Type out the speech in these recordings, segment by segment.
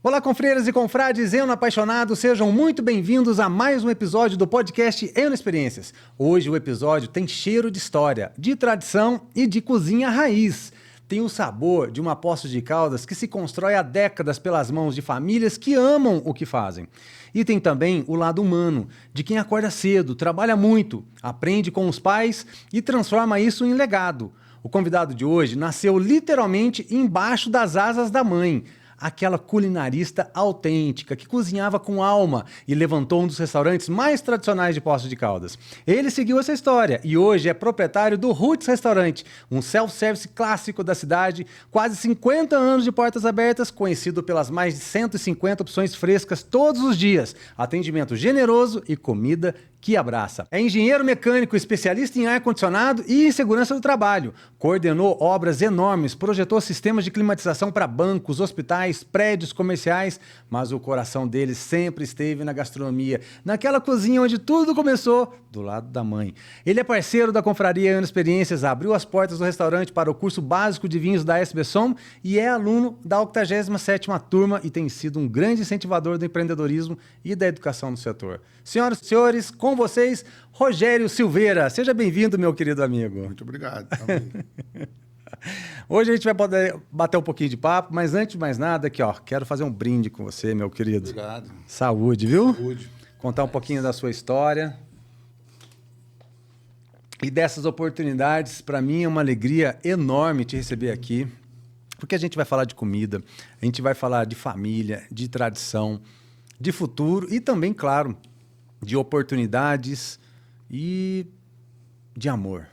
Olá, confreiras e confrades, Eno apaixonados, sejam muito bem-vindos a mais um episódio do podcast Eno Experiências. Hoje o episódio tem cheiro de história, de tradição e de cozinha raiz. Tem o sabor de uma Poços de Caldas que se constrói há décadas pelas mãos de famílias que amam o que fazem. E tem também o lado humano, de quem acorda cedo, trabalha muito, aprende com os pais e transforma isso em legado. O convidado de hoje nasceu literalmente embaixo das asas da mãe. Aquela culinarista autêntica que cozinhava com alma e levantou um dos restaurantes mais tradicionais de Poços de Caldas. Ele seguiu essa história e hoje é proprietário do Roots Restaurante, um self-service clássico da cidade, quase 50 anos de portas abertas, conhecido pelas mais de 150 opções frescas todos os dias, atendimento generoso e comida que abraça. É engenheiro mecânico, especialista em ar-condicionado e em segurança do trabalho. Coordenou obras enormes, projetou sistemas de climatização para bancos, hospitais, prédios comerciais, mas o coração dele sempre esteve na gastronomia, naquela cozinha onde tudo começou, do lado da mãe. Ele é parceiro da Confraria Eno Experiências, abriu as portas do restaurante para o curso básico de vinhos da SB Som e é aluno da 87ª turma e tem sido um grande incentivador do empreendedorismo e da educação no setor. Senhoras e senhores, com vocês, Rogério Silveira. Seja bem-vindo, meu querido amigo. Muito obrigado. Hoje a gente vai poder bater um pouquinho de papo, mas antes de mais nada, aqui, ó, quero fazer um brinde com você, meu querido. Obrigado. Saúde, viu? Saúde. Contar um pouquinho da sua história. E dessas oportunidades, para mim é uma alegria enorme te receber aqui, porque a gente vai falar de comida, a gente vai falar de família, de tradição, de futuro e também, claro, de oportunidades e de amor.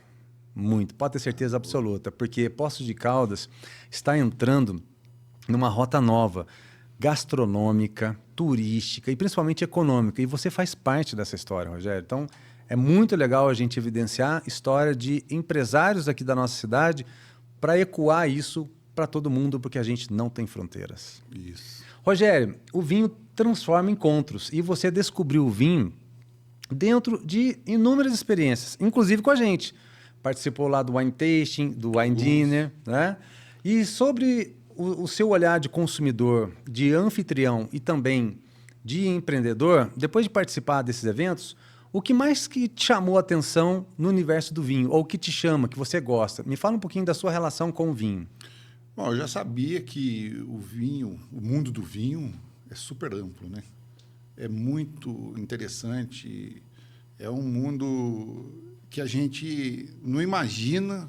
Muito, pode ter certeza absoluta, porque Poços de Caldas está entrando numa rota nova, gastronômica, turística e principalmente econômica. E você faz parte dessa história, Rogério. Então, é muito legal a gente evidenciar a história de empresários aqui da nossa cidade para ecoar isso para todo mundo, porque a gente não tem fronteiras. Isso. Rogério, o vinho transforma encontros e você descobriu o vinho dentro de inúmeras experiências, inclusive com a gente. Participou lá do Wine Tasting, do Wine Dinner, né? E sobre o seu olhar de consumidor, de anfitrião e também de empreendedor, depois de participar desses eventos, o que mais que te chamou a atenção no universo do vinho? Ou que te chama, que você gosta? Me fala um pouquinho da sua relação com o vinho. Bom, eu já sabia que o vinho, o mundo do vinho é super amplo, né? É muito interessante, é um mundo que a gente não imagina,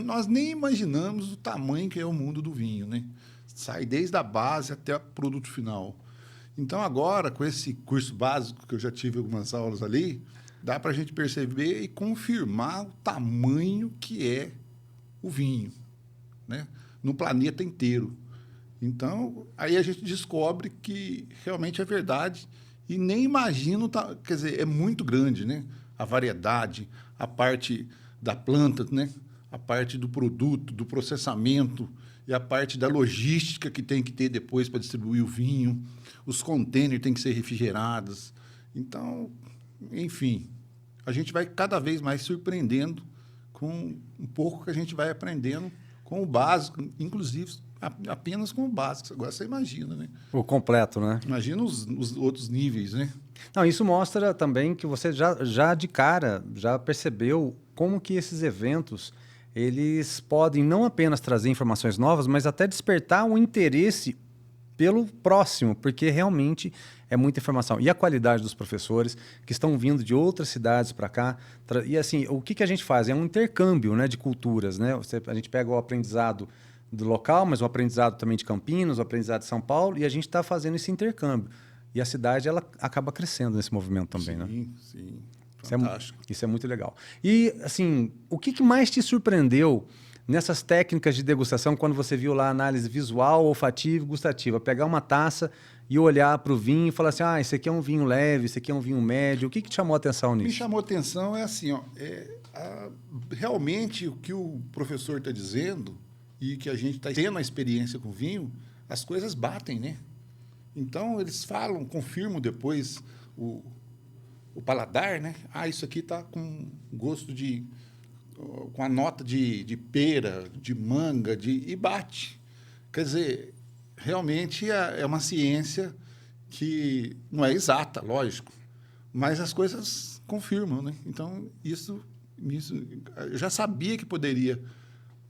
nós nem imaginamos o tamanho que é o mundo do vinho, né? Sai desde a base até o produto final. Então, agora, com esse curso básico, que eu já tive algumas aulas ali, dá para a gente perceber e confirmar o tamanho que é o vinho, né? No planeta inteiro. Então, aí a gente descobre que realmente é verdade e nem imagino, quer dizer, é muito grande, né? A variedade, a parte da planta, né? A parte do produto, do processamento e a parte da logística que tem que ter depois para distribuir o vinho. Os contêineres têm que ser refrigerados. Então, enfim, a gente vai cada vez mais surpreendendo com um pouco que a gente vai aprendendo com o básico, inclusive apenas com o básico. Agora você imagina, né? O completo, né? Imagina os outros níveis, né? Não, isso mostra também que você já de cara já percebeu como que esses eventos eles podem não apenas trazer informações novas, mas até despertar um interesse pelo próximo, porque realmente é muita informação. E a qualidade dos professores que estão vindo de outras cidades para cá. E assim, o que a gente faz? É um intercâmbio, né, de culturas, né? A gente pega o aprendizado do local, mas o aprendizado também de Campinas, o aprendizado de São Paulo, e a gente está fazendo esse intercâmbio. E a cidade ela acaba crescendo nesse movimento também, né? Sim. Fantástico. Isso é muito legal. E, assim, o que mais te surpreendeu nessas técnicas de degustação quando você viu lá a análise visual, olfativa e gustativa? Pegar uma taça e olhar para o vinho e falar assim, esse aqui é um vinho leve, esse aqui é um vinho médio. O que te chamou a atenção nisso? Me chamou a atenção é assim, realmente o que o professor está dizendo e que a gente está tendo a experiência com o vinho, as coisas batem, né? Então, eles falam, confirmam depois o paladar, né? Isso aqui está com gosto com a nota de pera, de manga, e bate. Quer dizer, realmente é uma ciência que não é exata, lógico, mas as coisas confirmam, né? Então, isso eu já sabia que poderia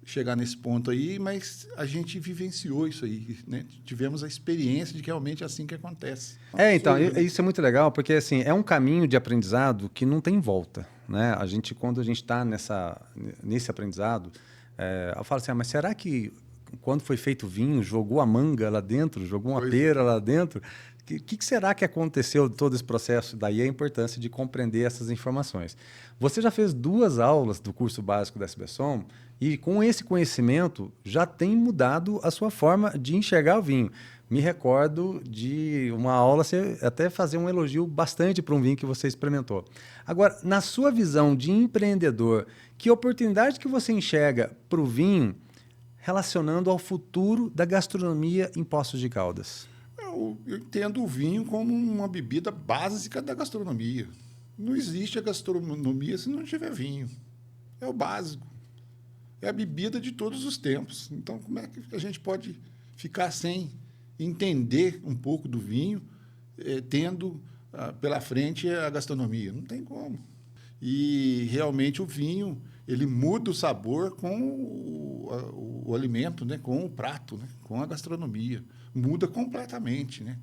chegar nesse ponto aí, mas a gente vivenciou isso aí, né? Tivemos a experiência de que realmente é assim que acontece. Então, isso é muito legal, porque assim, é um caminho de aprendizado que não tem volta, né? Quando a gente está nesse aprendizado, eu falo assim, mas será que quando foi feito o vinho, jogou a manga lá dentro, jogou uma pera lá dentro? O que será que aconteceu de todo esse processo? Daí a importância de compreender essas informações. Você já fez 2 aulas do curso básico da SBSOM e com esse conhecimento já tem mudado a sua forma de enxergar o vinho. Me recordo de uma aula, você até fazer um elogio bastante para um vinho que você experimentou. Agora, na sua visão de empreendedor, que oportunidade que você enxerga para o vinho relacionando ao futuro da gastronomia em Poços de Caldas? Eu entendo o vinho como uma bebida básica da gastronomia. Não existe a gastronomia se não tiver vinho. É o básico. É a bebida de todos os tempos. Então, como é que a gente pode ficar sem entender um pouco do vinho, tendo pela frente a gastronomia? Não tem como. E, realmente, o vinho ele muda o sabor com o alimento, né? Com o prato, né? Com a gastronomia. Muda completamente, né?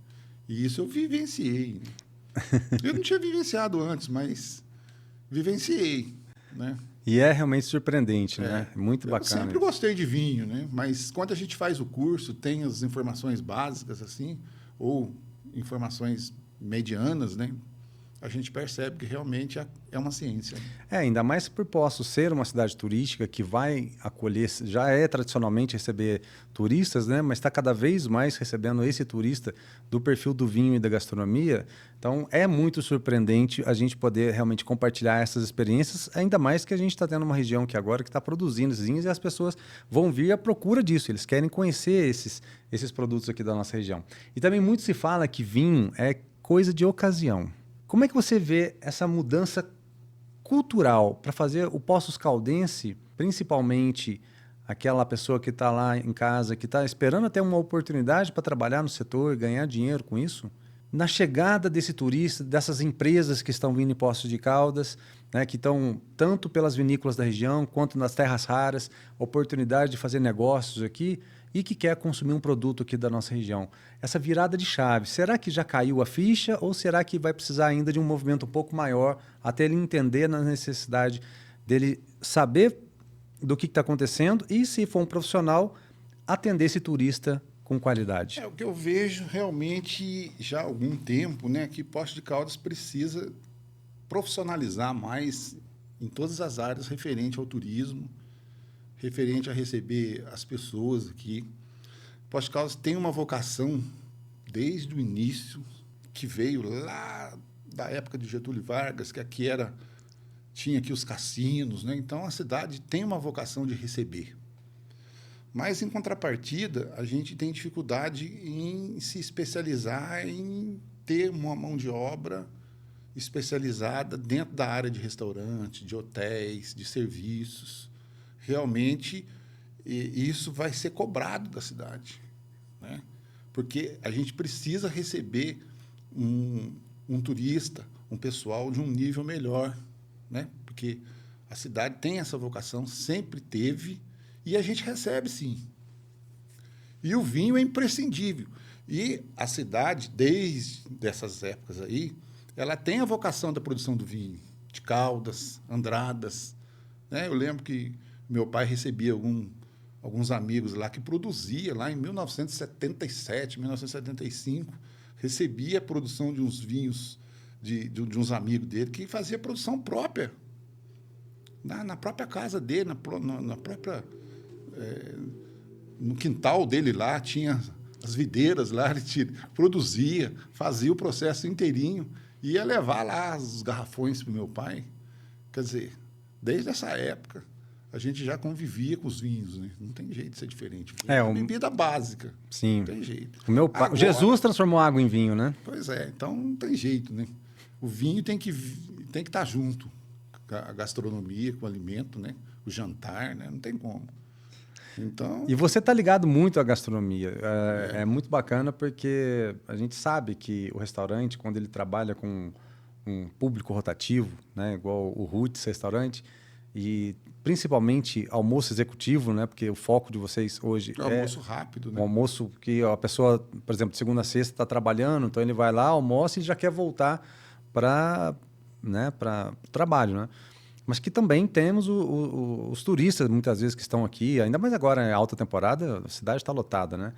E isso eu vivenciei. Né? Eu não tinha vivenciado antes, mas vivenciei, né? E é realmente surpreendente, né? Muito bacana. Eu sempre gostei de vinho, né? Mas quando a gente faz o curso, tem as informações básicas, assim, ou informações medianas, né? A gente percebe que realmente é uma ciência. Ainda mais por Poços ser uma cidade turística que vai acolher, já é tradicionalmente receber turistas, né? Mas está cada vez mais recebendo esse turista do perfil do vinho e da gastronomia. Então, é muito surpreendente a gente poder realmente compartilhar essas experiências, ainda mais que a gente está tendo uma região que agora que está produzindo esses vinhos e as pessoas vão vir à procura disso, eles querem conhecer esses produtos aqui da nossa região. E também muito se fala que vinho é coisa de ocasião. Como é que você vê essa mudança cultural para fazer o Poços Caldense, principalmente aquela pessoa que está lá em casa, que está esperando até uma oportunidade para trabalhar no setor e ganhar dinheiro com isso? Na chegada desse turista, dessas empresas que estão vindo em Poços de Caldas, né, que estão tanto pelas vinícolas da região quanto nas terras raras, oportunidade de fazer negócios aqui e que quer consumir um produto aqui da nossa região. Essa virada de chave, será que já caiu a ficha ou será que vai precisar ainda de um movimento um pouco maior até ele entender na necessidade dele saber do que está acontecendo e, se for um profissional, atender esse turista com qualidade? O que eu vejo realmente já há algum tempo, né, que Poços de Caldas precisa profissionalizar mais em todas as áreas referente ao turismo, referente a receber as pessoas aqui. Poços de Caldas tem uma vocação desde o início, que veio lá da época de Getúlio Vargas, que aqui tinha aqui os cassinos, né? Então a cidade tem uma vocação de receber. Mas, em contrapartida, a gente tem dificuldade em se especializar, em ter uma mão de obra especializada dentro da área de restaurante, de hotéis, de serviços. Realmente, isso vai ser cobrado da cidade, né? Porque a gente precisa receber um turista, um pessoal de um nível melhor, né? Porque a cidade tem essa vocação, sempre teve, e a gente recebe, sim. E o vinho é imprescindível. E a cidade, desde essas épocas aí, ela tem a vocação da produção do vinho, de Caldas, Andradas, né? Eu lembro que meu pai recebia alguns amigos lá que produzia, lá em 1977, 1975, recebia a produção de uns vinhos de uns amigos dele, que fazia produção própria, na própria casa dele, na própria... no quintal dele lá, tinha as videiras lá, ele produzia, fazia o processo inteirinho, ia levar lá os garrafões para o meu pai. Quer dizer, desde essa época, a gente já convivia com os vinhos, né? Não tem jeito de ser diferente. É uma bebida básica. Sim. Não tem jeito. O meu pai, agora, Jesus transformou água em vinho, né? Pois é, então não tem jeito, né? O vinho tem que estar junto com a gastronomia, com o alimento, né? O jantar, né? Não tem como. Então, E você está ligado muito à gastronomia. É muito bacana porque a gente sabe que o restaurante, quando ele trabalha com um público rotativo, né, igual o Roots Restaurante, e principalmente almoço executivo, né, porque o foco de vocês hoje é um almoço rápido, um né? almoço que a pessoa, por exemplo, de segunda a sexta está trabalhando, então ele vai lá, almoça e já quer voltar para o trabalho, né? Mas que também temos os turistas, muitas vezes, que estão aqui, ainda mais agora, em alta temporada, a cidade está lotada, né?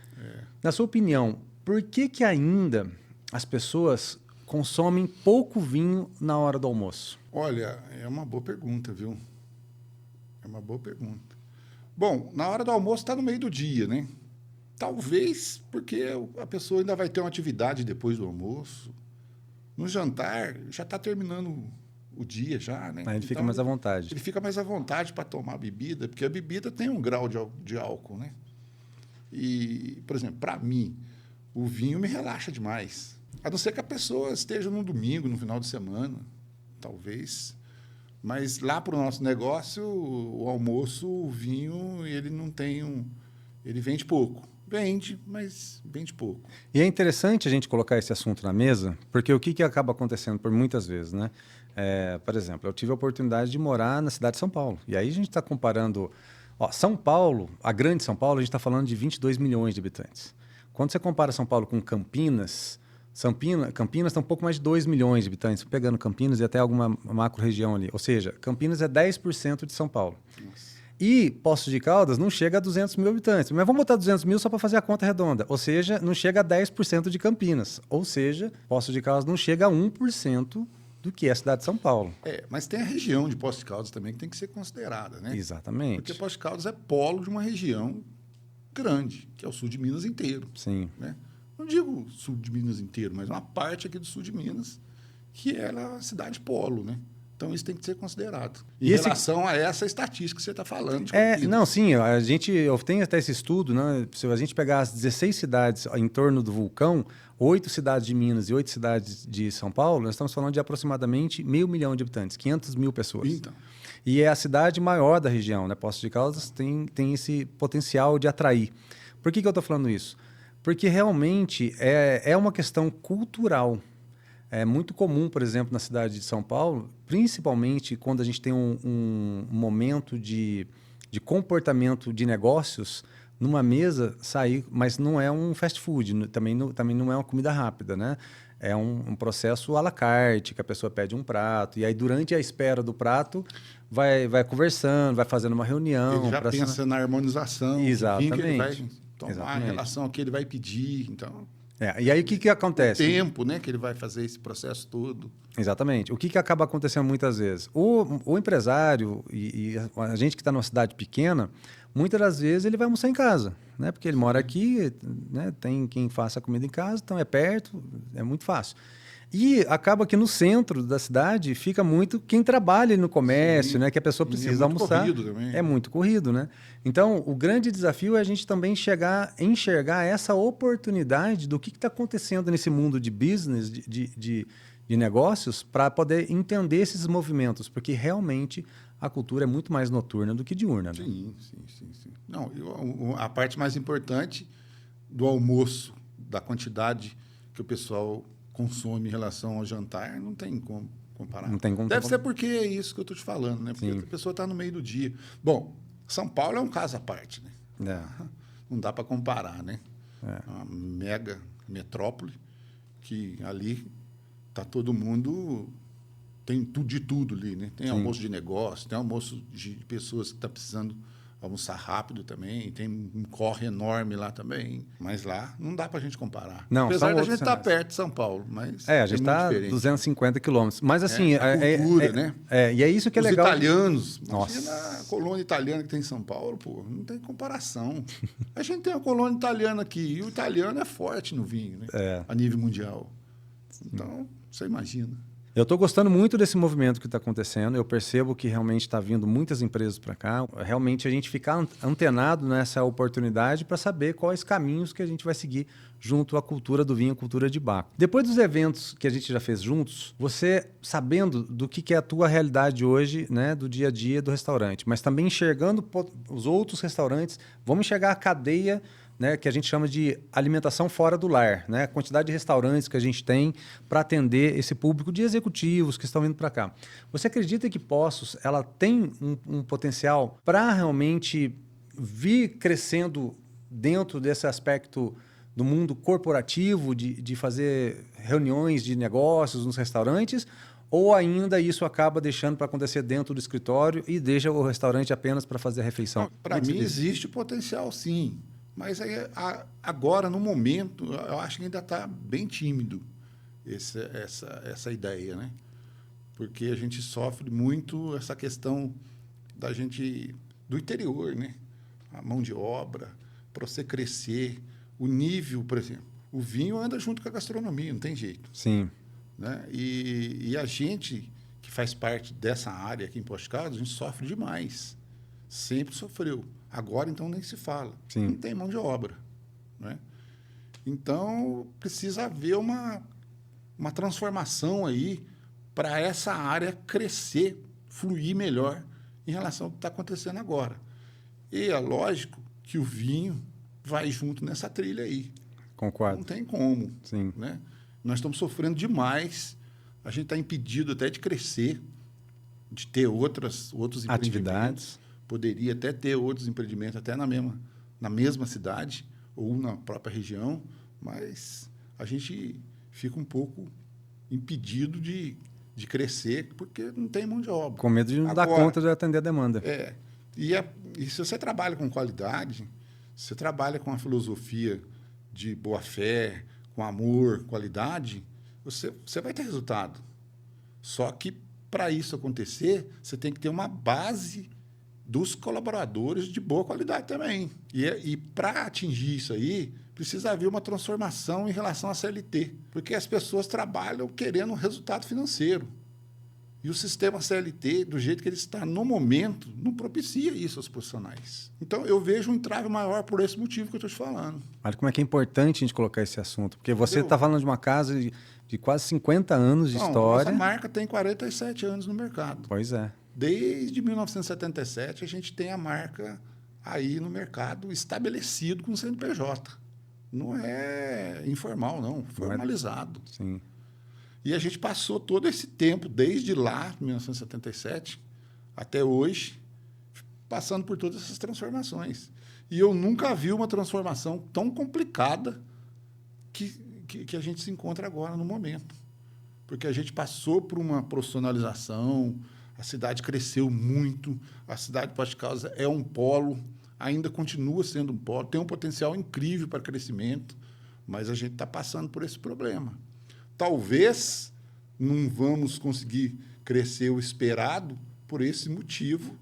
Na sua opinião, por que ainda as pessoas consomem pouco vinho na hora do almoço? Olha, é uma boa pergunta, viu? É uma boa pergunta. Bom, na hora do almoço está no meio do dia, né? Talvez porque a pessoa ainda vai ter uma atividade depois do almoço. No jantar, já está terminando o dia já, né? Aí ele fica Então, mais à vontade. Ele fica mais à vontade para tomar a bebida, porque a bebida tem um grau de álcool, né? E, por exemplo, para mim, o vinho me relaxa demais. A não ser que a pessoa esteja num domingo, no final de semana, talvez. Mas lá para o nosso negócio, o almoço, o vinho, ele não tem ele vende pouco. Vende, mas vende pouco. E é interessante a gente colocar esse assunto na mesa, porque o que acaba acontecendo por muitas vezes, né? Por exemplo, eu tive a oportunidade de morar na cidade de São Paulo. E aí a gente está comparando... Ó, São Paulo, a grande São Paulo, a gente está falando de 22 milhões de habitantes. Quando você compara São Paulo com Campinas tem um pouco mais de 2 milhões de habitantes, pegando Campinas e até alguma macro-região ali. Ou seja, Campinas é 10% de São Paulo. Nossa. E Poços de Caldas não chega a 200 mil habitantes. Mas vamos botar 200 mil só para fazer a conta redonda. Ou seja, não chega a 10% de Campinas. Ou seja, Poços de Caldas não chega a 1% do que é a cidade de São Paulo. Mas tem a região de Poços de Caldas também que tem que ser considerada, né? Exatamente. Porque Poços de Caldas é polo de uma região grande, que é o sul de Minas inteiro. Sim. Né? Não digo sul de Minas inteiro, mas uma parte aqui do sul de Minas, que é a cidade polo, né? Então, isso tem que ser considerado. Em relação a essa estatística que você está falando. Não, sim. Eu tenho até esse estudo, né? Se a gente pegar as 16 cidades em torno do vulcão, 8 cidades de Minas e 8 cidades de São Paulo, nós estamos falando de aproximadamente 500 mil de habitantes, 500 mil pessoas. Então. E é a cidade maior da região, né? Poços de Caldas tem esse potencial de atrair. Por que eu estou falando isso? Porque realmente é uma questão cultural. É muito comum, por exemplo, na cidade de São Paulo, principalmente quando a gente tem um momento de comportamento de negócios, numa mesa sair, mas não é um fast food, também não é uma comida rápida, né? É um processo à la carte, que a pessoa pede um prato, e aí durante a espera do prato vai conversando, vai fazendo uma reunião. Ele já pensa na harmonização, exatamente, que ele vai tomar, exatamente. a relação que ele vai pedir, então... E aí o que acontece? O tempo, né, que ele vai fazer esse processo todo. Exatamente. O que acaba acontecendo muitas vezes? O empresário e a gente que está numa cidade pequena, muitas das vezes ele vai almoçar em casa, né? Porque ele mora aqui, né? Tem quem faça a comida em casa, então é perto, é muito fácil. E acaba que no centro da cidade fica muito quem trabalha no comércio, né? Que a pessoa precisa almoçar. Corrido também. É muito corrido, né? Então, o grande desafio é a gente também enxergar essa oportunidade do que está acontecendo nesse mundo de business, de negócios, para poder entender esses movimentos, porque realmente a cultura é muito mais noturna do que diurna. Né? Sim. Não, a parte mais importante do almoço, da quantidade que o pessoal consome em relação ao jantar, não tem como comparar. Não tem como. Deve ser porque é isso que eu estou te falando, né? Porque a pessoa está no meio do dia. Bom, São Paulo é um caso à parte, né? Não dá para comparar, né? É uma mega metrópole que ali está todo mundo... Tem tudo de tudo ali, né? Tem almoço de negócio, tem almoço de pessoas que estão precisando almoçar rápido também, tem um corre enorme lá também, mas lá não dá para a gente comparar. Não, apesar da gente estar perto de São Paulo, mas a gente está a 250 quilômetros. Mas assim... a cultura, né? E é isso que é legal. Os italianos, Nossa. Imagina a colônia italiana que tem em São Paulo, pô, não tem comparação. A gente tem uma colônia italiana aqui, e o italiano é forte no vinho, né? A nível mundial. Então, você imagina. Eu estou gostando muito desse movimento que está acontecendo. Eu percebo que realmente está vindo muitas empresas para cá. Realmente a gente ficar antenado nessa oportunidade para saber quais caminhos que a gente vai seguir junto à cultura do vinho, cultura de Baco. Depois dos eventos que a gente já fez juntos, você sabendo do que é a tua realidade hoje, né, do dia a dia do restaurante, mas também enxergando os outros restaurantes, vamos enxergar a cadeia, né, que a gente chama de alimentação fora do lar, né, a quantidade de restaurantes que a gente tem para atender esse público de executivos que estão vindo para cá. Você acredita que Poços ela tem um potencial para realmente vir crescendo dentro desse aspecto do mundo corporativo, de fazer reuniões de negócios nos restaurantes, ou ainda isso acaba deixando para acontecer dentro do escritório e deixa o restaurante apenas para fazer a refeição? Para mim existe potencial, sim. Mas aí, agora, no momento, eu acho que ainda está bem tímido essa ideia, né? Porque a gente sofre muito essa questão do interior, né? A mão de obra, para você crescer, o nível, por exemplo. O vinho anda junto com a gastronomia, não tem jeito. Sim. Né? E a gente que faz parte dessa área aqui em Poços de Caldas, a gente sofre demais. Sempre sofreu. Agora, então, nem se fala. Sim. Não tem mão de obra. Né? Então, precisa haver uma transformação aí para essa área crescer, fluir melhor em relação ao que está acontecendo agora. E é lógico que o vinho vai junto nessa trilha aí. Concordo. Não tem como. Sim. Né? Nós estamos sofrendo demais. A gente está impedido até de crescer, de ter outros atividades. Poderia até ter outros empreendimentos, até na mesma cidade ou na própria região, mas a gente fica um pouco impedido de crescer porque não tem mão de obra. Com medo de não dar conta de atender a demanda. E se você trabalha com qualidade, você trabalha com a filosofia de boa-fé, com amor, qualidade, você vai ter resultado. Só que, para isso acontecer, você tem que ter uma base dos colaboradores de boa qualidade também. E para atingir isso aí, precisa haver uma transformação em relação à CLT, porque as pessoas trabalham querendo um resultado financeiro. E o sistema CLT, do jeito que ele está no momento, não propicia isso aos profissionais. Então, eu vejo um entrave maior por esse motivo que eu estou te falando. Olha como é que é importante a gente colocar esse assunto, porque você está falando de uma casa de quase 50 anos de história. Nossa marca tem 47 anos no mercado. Pois é. Desde 1977, a gente tem a marca aí no mercado estabelecido com o CNPJ. Não é informal, não. Formalizado. Sim. E a gente passou todo esse tempo, desde lá, 1977, até hoje, passando por todas essas transformações. E eu nunca vi uma transformação tão complicada que a gente se encontra agora no momento. Porque a gente passou por uma profissionalização, a cidade cresceu muito, a cidade de Poços de Caldas é um polo, ainda continua sendo um polo, tem um potencial incrível para crescimento, mas a gente está passando por esse problema. Talvez não vamos conseguir crescer o esperado por esse motivo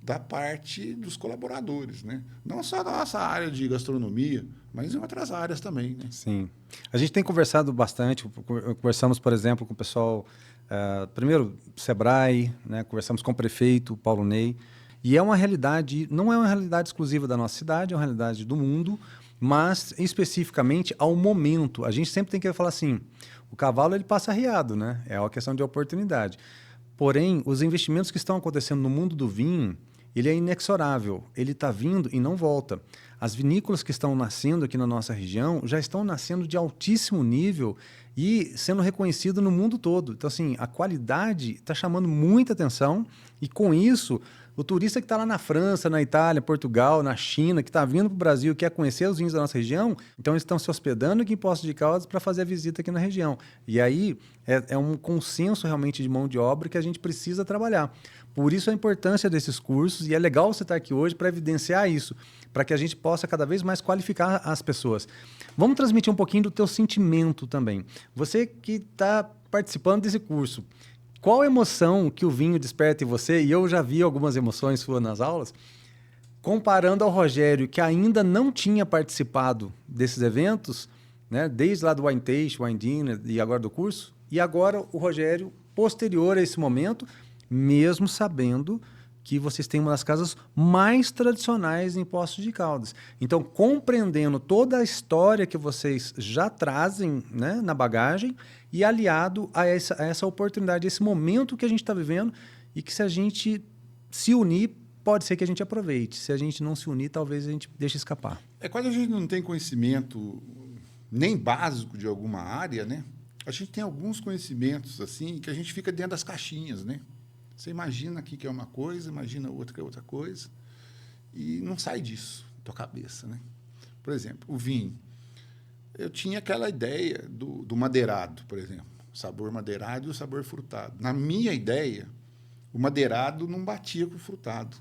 da parte dos colaboradores, né? Não só da nossa área de gastronomia, mas em outras áreas também, né? Sim. A gente tem conversado bastante, conversamos, por exemplo, com o pessoal, primeiro, Sebrae, né? Conversamos com o prefeito, Paulo Ney, e é uma realidade, não é uma realidade exclusiva da nossa cidade, é uma realidade do mundo, mas especificamente ao momento. A gente sempre tem que falar assim, o cavalo ele passa arriado, né? É uma questão de oportunidade. Porém, os investimentos que estão acontecendo no mundo do vinho, ele é inexorável, ele está vindo e não volta. As vinícolas que estão nascendo aqui na nossa região já estão nascendo de altíssimo nível e sendo reconhecido no mundo todo. Então, assim, a qualidade está chamando muita atenção e, com isso, o turista que está lá na França, na Itália, Portugal, na China, que está vindo para o Brasil, quer conhecer os vinhos da nossa região, então eles estão se hospedando aqui em Poços de Caldas para fazer a visita aqui na região. E aí é um consenso realmente de mão de obra que a gente precisa trabalhar. Por isso a importância desses cursos, e é legal você estar aqui hoje para evidenciar isso, para que a gente possa cada vez mais qualificar as pessoas. Vamos transmitir um pouquinho do teu sentimento também. Você que está participando desse curso, qual emoção que o vinho desperta em você? E eu já vi algumas emoções suas nas aulas, comparando ao Rogério, que ainda não tinha participado desses eventos, né, desde lá do Wine Taste, Wine Dinner e agora do curso, e agora o Rogério posterior a esse momento, mesmo sabendo que vocês têm uma das casas mais tradicionais em Poços de Caldas. Então, compreendendo toda a história que vocês já trazem, né, na bagagem e aliado a essa oportunidade, esse momento que a gente está vivendo e que, se a gente se unir, pode ser que a gente aproveite. Se a gente não se unir, talvez a gente deixe escapar. Quando a gente não tem conhecimento nem básico de alguma área, né? A gente tem alguns conhecimentos assim que a gente fica dentro das caixinhas, né? Você imagina aqui que é uma coisa, imagina outra que é outra coisa, e não sai disso da tua cabeça, né? Por exemplo, o vinho. Eu tinha aquela ideia do madeirado, por exemplo, o sabor madeirado e o sabor frutado. Na minha ideia, o madeirado não batia com o frutado.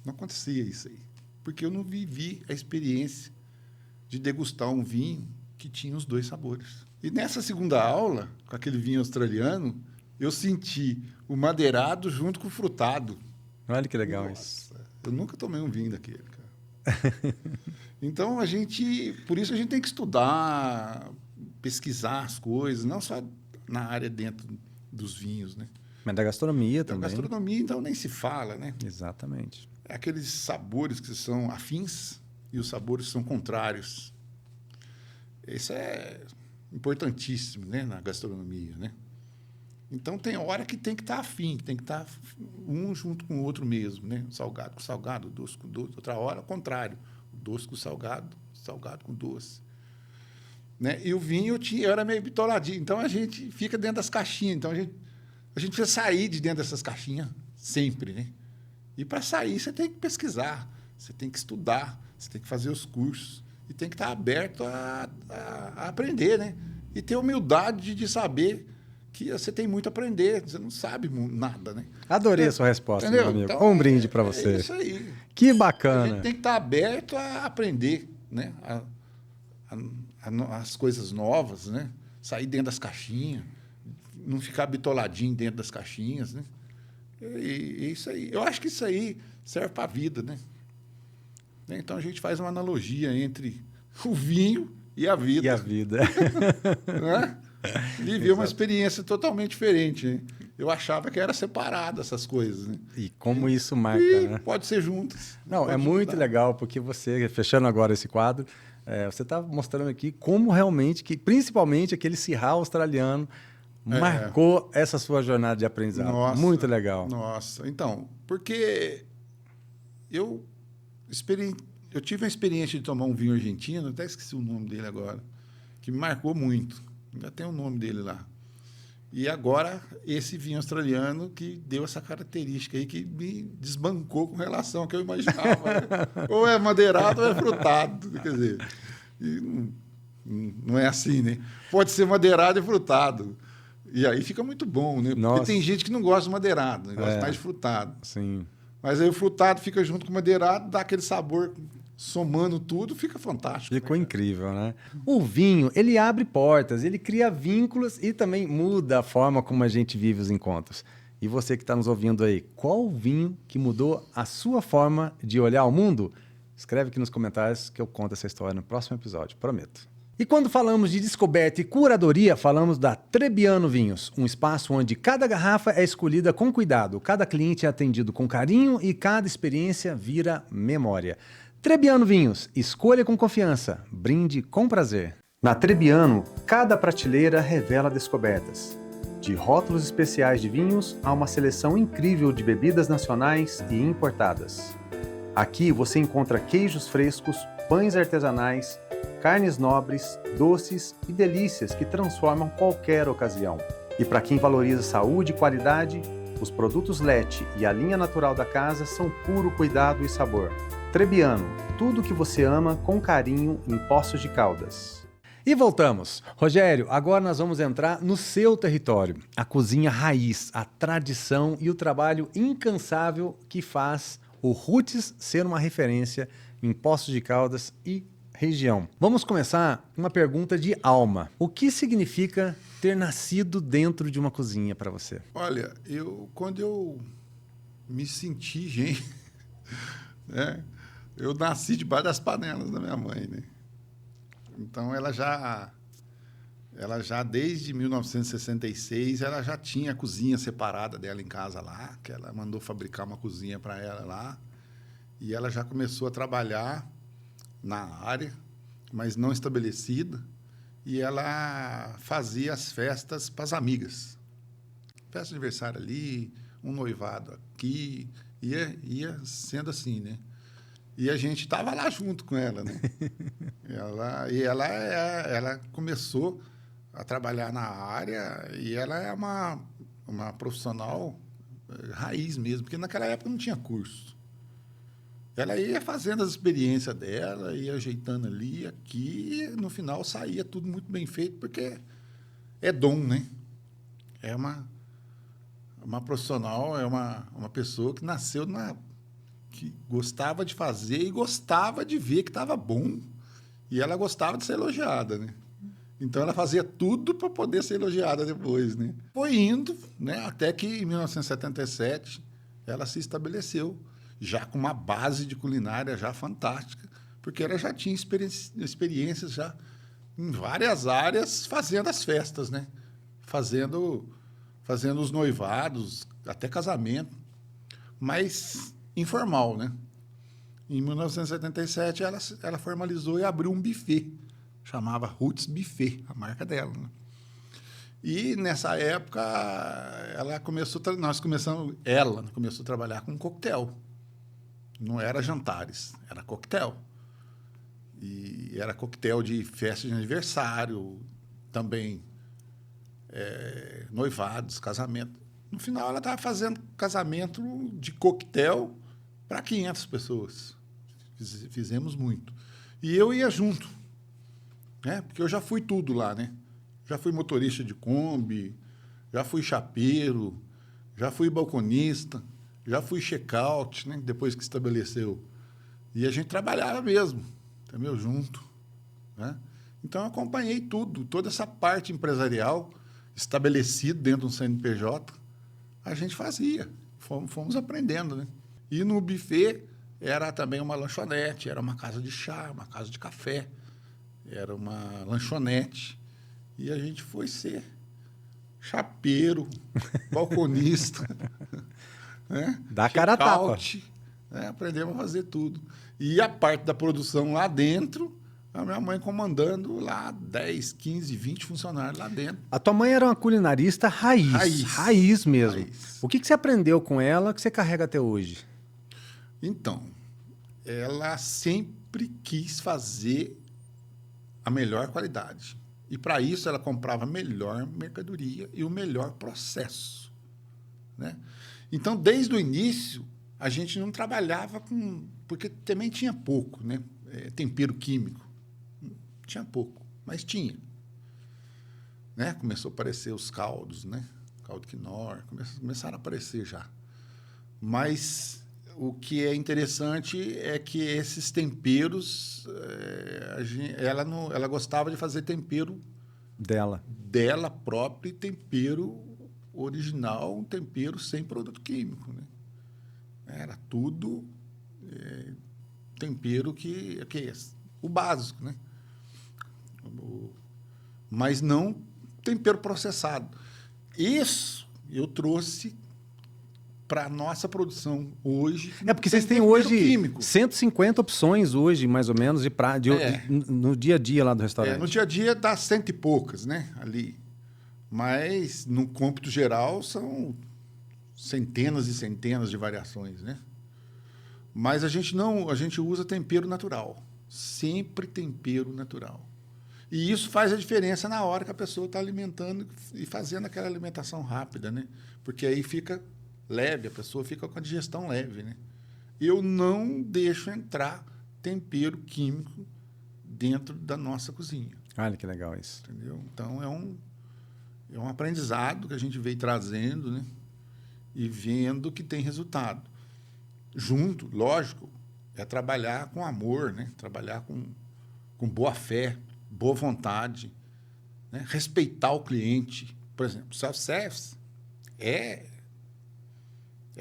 Não acontecia isso aí, porque eu não vivi a experiência de degustar um vinho que tinha os dois sabores. E nessa segunda aula, com aquele vinho australiano, eu senti o madeirado junto com o frutado. Olha que legal. Nossa, isso. Eu nunca tomei um vinho daquele, cara. Então, por isso a gente tem que estudar, pesquisar as coisas, não só na área dentro dos vinhos, né? Mas da gastronomia Da também. gastronomia, então, nem se fala, né? Exatamente. É aqueles sabores que são afins e os sabores são contrários. Isso é importantíssimo, né, na gastronomia, né? Então, tem hora que tem que estar afim, tem que estar um junto com o outro mesmo, né? Salgado com salgado, doce com doce. Outra hora, ao contrário. Doce com salgado, salgado com doce. Né? E o vinho, eu era meio bitoladinho. Então, a gente fica dentro das caixinhas. Então, a gente precisa sair de dentro dessas caixinhas sempre, né? E, para sair, você tem que pesquisar, você tem que estudar, você tem que fazer os cursos e tem que estar aberto a aprender, né? E ter humildade de saber que você tem muito a aprender, você não sabe nada, né? Adorei a sua resposta, Entendeu? meu amigo. Então, Um brinde para você. É isso aí. Que A bacana. gente tem que estar aberto a aprender, né? As coisas novas, né? Sair dentro das caixinhas, não ficar bitoladinho dentro das caixinhas, né? E isso aí. Eu acho que isso aí serve para a vida, né? Então, a gente faz uma analogia entre o vinho e a vida. E a vida. Né? Vivi uma experiência totalmente diferente. Hein? Eu achava que era separado essas coisas. Né? E como isso marca, né? Pode ser juntas. Não, pode é muito mudar. legal, porque você, fechando agora esse quadro, você está mostrando aqui como realmente, principalmente aquele Syrah australiano, marcou essa sua jornada de aprendizado. Nossa, muito legal. Nossa, então, porque eu tive a experiência de tomar um vinho argentino, até esqueci o nome dele agora, que me marcou muito. Ainda tem o nome dele lá. E agora, esse vinho australiano que deu essa característica aí, que me desbancou com relação ao que eu imaginava. Ou é madeirado ou é frutado. Quer dizer, não é assim, né? Pode ser madeirado e frutado. E aí fica muito bom, né? Nossa. Porque tem gente que não gosta de madeirado, né? Gosta mais de frutado. Sim. Mas aí o frutado fica junto com o madeirado, dá aquele sabor, somando tudo, fica fantástico. Ficou incrível, né? O vinho, ele abre portas, ele cria vínculos e também muda a forma como a gente vive os encontros. E você que está nos ouvindo aí, qual o vinho que mudou a sua forma de olhar o mundo? Escreve aqui nos comentários que eu conto essa história no próximo episódio, prometo. E quando falamos de descoberta e curadoria, falamos da Trebbiano Vinhos, um espaço onde cada garrafa é escolhida com cuidado, cada cliente é atendido com carinho e cada experiência vira memória. Trebbiano Vinhos, escolha com confiança, brinde com prazer. Na Trebbiano, cada prateleira revela descobertas. De rótulos especiais de vinhos a uma seleção incrível de bebidas nacionais e importadas. Aqui você encontra queijos frescos, pães artesanais, carnes nobres, doces e delícias que transformam qualquer ocasião. E para quem valoriza saúde e qualidade, os produtos Lete e a linha natural da casa são puro cuidado e sabor. Trebbiano, tudo o que você ama com carinho em Poços de Caldas. E voltamos. Rogério, agora nós vamos entrar no seu território. A cozinha raiz, a tradição e o trabalho incansável que faz o Roots ser uma referência em Poços de Caldas e região. Vamos começar com uma pergunta de alma. O que significa ter nascido dentro de uma cozinha para você? Olha, quando eu me senti gente, né? Eu nasci debaixo das panelas da minha mãe, né? Então ela já ela já, desde 1966, ela já tinha a cozinha separada dela em casa lá, que ela mandou fabricar uma cozinha para ela lá. E ela já começou a trabalhar na área, mas não estabelecida. E ela fazia as festas para as amigas. Festa de aniversário ali, um noivado aqui, ia sendo assim, né? E a gente estava lá junto com ela, né? Ela começou a trabalhar na área e ela é uma profissional raiz mesmo, porque naquela época não tinha curso. Ela ia fazendo as experiências dela, ia ajeitando ali, aqui, e no final saía tudo muito bem feito, porque é dom, né? É uma profissional, é uma pessoa que nasceu que gostava de fazer e gostava de ver que estava bom. E ela gostava de ser elogiada, né? Então, ela fazia tudo para poder ser elogiada depois, né? Foi indo, né? Até que, em 1977, ela se estabeleceu, já com uma base de culinária já fantástica, porque ela já tinha experiências já em várias áreas fazendo as festas, né? Fazendo os noivados, até casamento, mas informal, né? Em 1977, ela formalizou e abriu um buffet, chamava Roots Buffet, a marca dela, né? E, nessa época, ela começou a trabalhar com coquetel. Não era jantares, era coquetel. E era coquetel de festa de aniversário, também noivados, casamento. No final, ela estava fazendo casamento de coquetel para 500 pessoas. Fizemos muito. E eu ia junto, né? Porque eu já fui tudo lá, né? Já fui motorista de Kombi, já fui chapeiro, já fui balconista, já fui check-out, né? Depois que estabeleceu. E a gente trabalhava mesmo, entendeu? Junto, né? Então, eu acompanhei tudo, toda essa parte empresarial estabelecida dentro de um CNPJ, a gente fazia, fomos aprendendo, né? E no buffet era também uma lanchonete, era uma casa de chá, uma casa de café, era uma lanchonete, e a gente foi ser chapeiro, balconista, né? Dá cara a tapa. Né? Aprendemos a fazer tudo. E a parte da produção lá dentro, a minha mãe comandando lá 10, 15, 20 funcionários lá dentro. A tua mãe era uma culinarista raiz mesmo. Raiz. O que você aprendeu com ela que você carrega até hoje? Então, ela sempre quis fazer a melhor qualidade. E, para isso, ela comprava a melhor mercadoria e o melhor processo, né? Então, desde o início, a gente não trabalhava com... Porque também tinha pouco, né? Tempero químico. Tinha pouco, mas tinha. Né? Começou a aparecer os caldos, né? Caldo quinor, começaram a aparecer já. Mas o que é interessante é que esses temperos, ela gostava de fazer tempero dela própria e tempero original, um tempero sem produto químico, né? Era tudo tempero que é o básico, né? Mas não tempero processado. Isso eu trouxe para a nossa produção hoje. Porque vocês têm hoje químico. 150 opções hoje, mais ou menos, no dia a dia lá do restaurante. No dia a dia dá 100 e poucas, né? Ali. Mas, no cômputo geral, são centenas e centenas de variações, né? Mas a gente usa tempero natural. Sempre tempero natural. E isso faz a diferença na hora que a pessoa está alimentando e fazendo aquela alimentação rápida, né? Porque aí fica leve, a pessoa fica com a digestão leve, né? Eu não deixo entrar tempero químico dentro da nossa cozinha. Olha que legal isso. Entendeu? Então, é um aprendizado que a gente veio trazendo, né? E vendo que tem resultado. Junto, lógico, é trabalhar com amor, né? Trabalhar com boa fé, boa vontade, né? Respeitar o cliente. Por exemplo, self-service é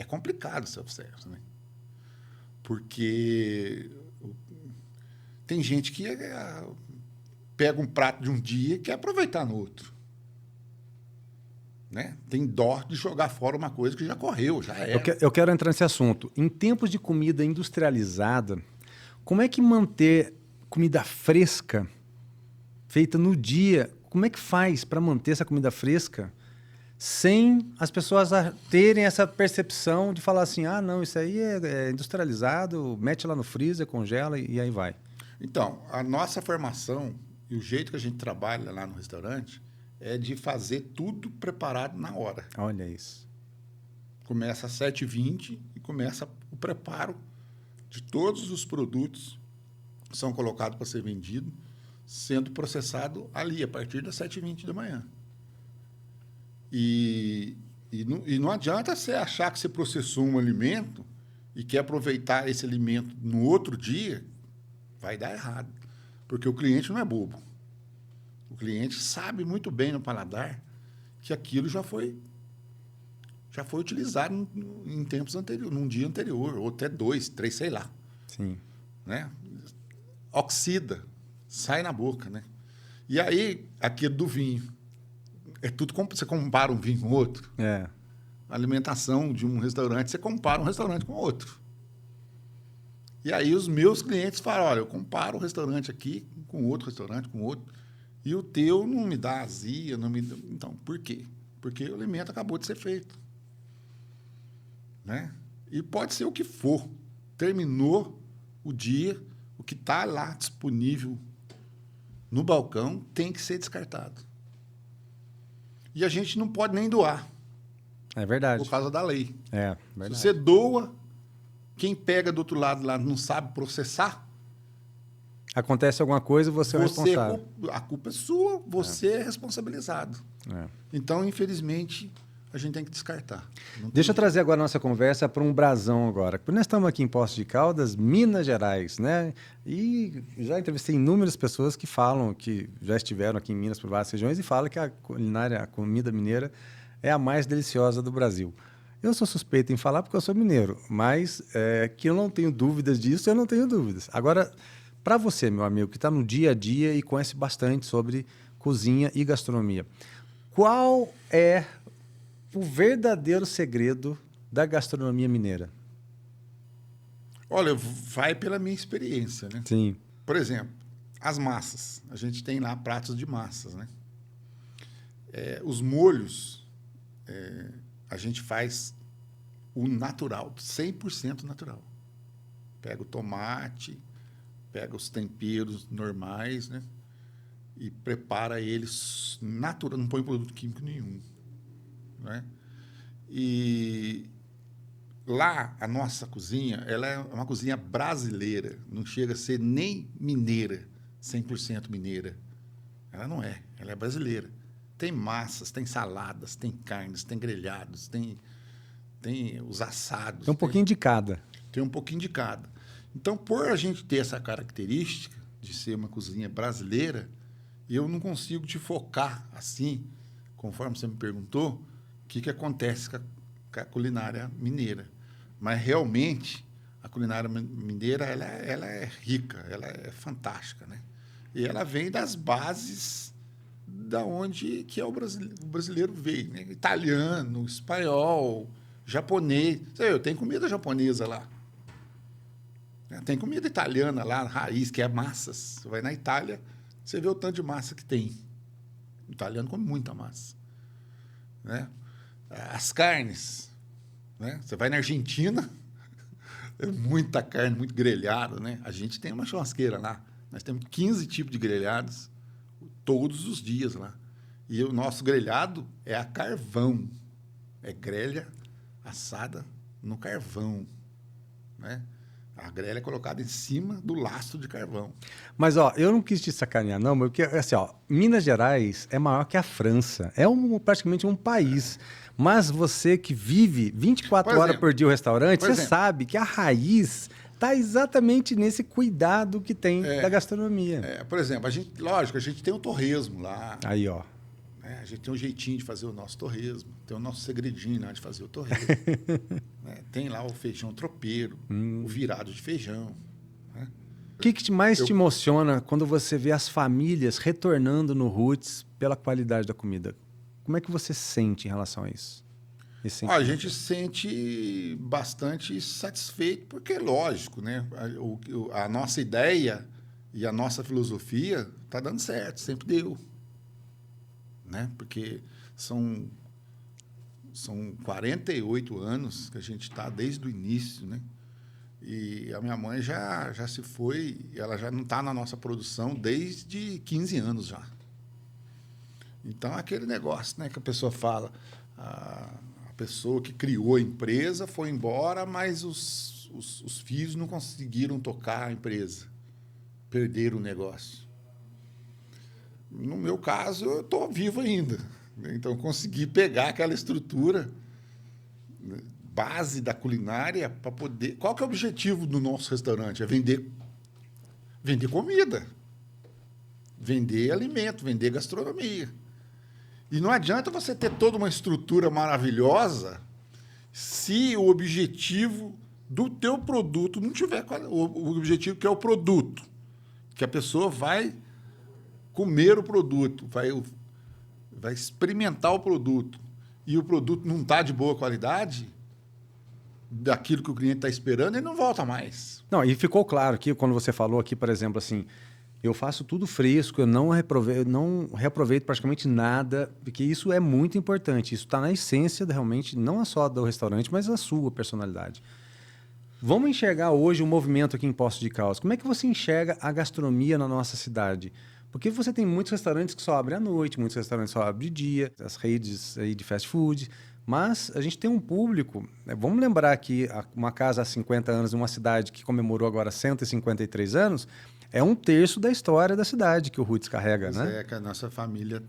complicado o self-service, né? Porque tem gente que pega um prato de um dia e quer aproveitar no outro. Né? Tem dó de jogar fora uma coisa que já correu, já é. Eu quero entrar nesse assunto. Em tempos de comida industrializada, como é que manter comida fresca, feita no dia, como é que faz para manter essa comida fresca sem as pessoas terem essa percepção de falar assim, ah, não, isso aí é industrializado, mete lá no freezer, congela e aí vai. Então, a nossa formação e o jeito que a gente trabalha lá no restaurante é de fazer tudo preparado na hora. Olha isso. Começa às 7h20 e começa o preparo de todos os produtos que são colocados para ser vendido, sendo processado ali, a partir das 7h20 da manhã. E não adianta você achar que você processou um alimento e quer aproveitar esse alimento no outro dia, vai dar errado. Porque o cliente não é bobo. O cliente sabe muito bem no paladar que aquilo já foi utilizado em tempos anteriores, num dia anterior, ou até 2, 3, sei lá. Sim. Né? Oxida, sai na boca, né? E aí, aquilo do vinho. É tudo como você compara um vinho com outro. É. A alimentação de um restaurante, você compara um restaurante com outro. E aí os meus clientes falam, olha, eu comparo o restaurante aqui com outro restaurante, com outro, e o teu não me dá azia, não me dá... Então, por quê? Porque o alimento acabou de ser feito. Né? E pode ser o que for. Terminou o dia, o que está lá disponível no balcão tem que ser descartado. E a gente não pode nem doar. É verdade. Por causa da lei. É verdade. Se você doa, quem pega do outro lado lá não sabe processar, acontece alguma coisa, você é o responsável. A culpa é sua, você é responsabilizado. É. Então, infelizmente, a gente tem que descartar. Deixa eu trazer agora a nossa conversa para um brasão agora. Porque nós estamos aqui em Poços de Caldas, Minas Gerais, né? E já entrevistei inúmeras pessoas que falam, que já estiveram aqui em Minas por várias regiões e falam que a culinária, a comida mineira é a mais deliciosa do Brasil. Eu sou suspeito em falar porque eu sou mineiro, mas que eu não tenho dúvidas disso, eu não tenho dúvidas. Agora, para você, meu amigo, que está no dia a dia e conhece bastante sobre cozinha e gastronomia, qual é o verdadeiro segredo da gastronomia mineira? Olha, vai pela minha experiência, né? Sim. Por exemplo, as massas. A gente tem lá pratos de massas, né? Os molhos, a gente faz o natural, 100% natural. Pega o tomate, pega os temperos normais, né? E prepara eles natural, não põe produto químico nenhum, né? E lá, a nossa cozinha, ela é uma cozinha brasileira, não chega a ser nem mineira, 100% mineira. Ela não é, ela é brasileira. Tem massas, tem saladas, tem carnes, tem grelhados, tem os assados. Tem um pouquinho de cada. Tem um pouquinho de cada. Então, por a gente ter essa característica de ser uma cozinha brasileira, eu não consigo te focar assim, conforme você me perguntou, o que acontece com a culinária mineira. Mas, realmente, a culinária mineira ela é rica, ela é fantástica, né? E ela vem das bases da onde que o brasileiro veio, né? Italiano, espanhol, japonês. Eu tenho comida japonesa lá. Tem comida italiana lá, raiz, que é massas. Você vai na Itália, você vê o tanto de massa que tem. O italiano come muita massa. Né? As carnes. Né? Você vai na Argentina, é muita carne, muito grelhado. Né? A gente tem uma churrasqueira lá. Nós temos 15 tipos de grelhados todos os dias lá. E o nosso grelhado é a carvão. É grelha assada no carvão. Né? A grelha é colocada em cima do lastro de carvão. Mas, eu não quis te sacanear, não, porque, assim, Minas Gerais é maior que a França. É praticamente um país. Mas você que vive 24 horas por dia o restaurante, você sabe que a raiz está exatamente nesse cuidado que tem da gastronomia. Por exemplo, a gente tem o torresmo lá. Aí, ó. A gente tem um jeitinho de fazer o nosso torresmo, tem o nosso segredinho lá de fazer o torresmo. Né? Tem lá o feijão tropeiro, o virado de feijão. Né? que mais te emociona quando você vê as famílias retornando no Roots pela qualidade da comida? Como é que você sente em relação a isso? A gente se sente bastante satisfeito, porque é lógico, né? A nossa ideia e a nossa filosofia está dando certo, sempre deu. Né? Porque são 48 anos que a gente está desde o início, né? E a minha mãe já se foi, ela já não está na nossa produção desde 15 anos já. Então, aquele negócio, né, que a pessoa fala, a pessoa que criou a empresa foi embora, mas os filhos não conseguiram tocar a empresa, perderam o negócio. No meu caso, eu estou vivo ainda. Então, consegui pegar aquela estrutura base da culinária para poder... Qual que é o objetivo do nosso restaurante? É vender comida, vender alimento, vender gastronomia. E não adianta você ter toda uma estrutura maravilhosa se o objetivo do teu produto não tiver... O objetivo que é o produto, que a pessoa vai comer o produto, vai experimentar o produto, e o produto não está de boa qualidade, daquilo que o cliente está esperando, ele não volta mais. Não, e ficou claro que quando você falou aqui, por exemplo, assim, eu faço tudo fresco, eu não reaproveito praticamente nada, porque isso é muito importante. Isso está na essência, realmente, não só do restaurante, mas da sua personalidade. Vamos enxergar hoje o movimento aqui em Poços de Caldas. Como é que você enxerga a gastronomia na nossa cidade? Porque você tem muitos restaurantes que só abrem à noite, muitos restaurantes só abrem de dia, as redes aí de fast food, mas a gente tem um público... Vamos lembrar que uma casa há 50 anos, em uma cidade que comemorou agora 153 anos, é 1/3 da história da cidade que o Roots carrega, né? É, que a nossa família...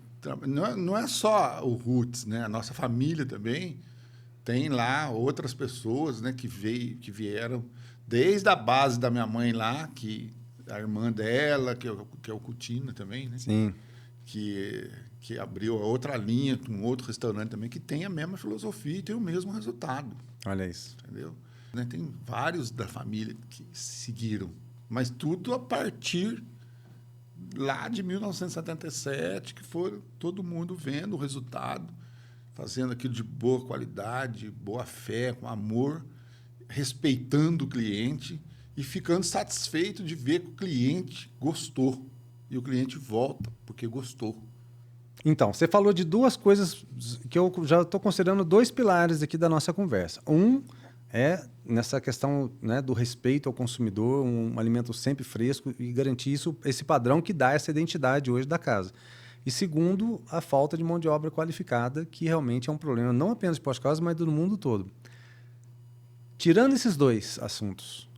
Não é só o Roots, né? A nossa família também tem lá outras pessoas, né, que vieram desde a base da minha mãe lá, que a irmã dela, que é o Cutina também, né? Sim. Que abriu outra linha, um outro restaurante também, que tem a mesma filosofia e tem o mesmo resultado. Olha isso. Entendeu? Tem vários da família que seguiram, mas tudo a partir lá de 1977, que foram todo mundo vendo o resultado, fazendo aquilo de boa qualidade, boa fé, com amor, respeitando o cliente e ficando satisfeito de ver que o cliente gostou. E o cliente volta porque gostou. Então, você falou de duas coisas que eu já estou considerando 2 pilares aqui da nossa conversa. Um é nessa questão, né, do respeito ao consumidor, um alimento sempre fresco e garantir esse padrão que dá essa identidade hoje da casa. E segundo, a falta de mão de obra qualificada, que realmente é um problema não apenas de Poços de Caldas, mas do mundo todo. Tirando esses 2 assuntos,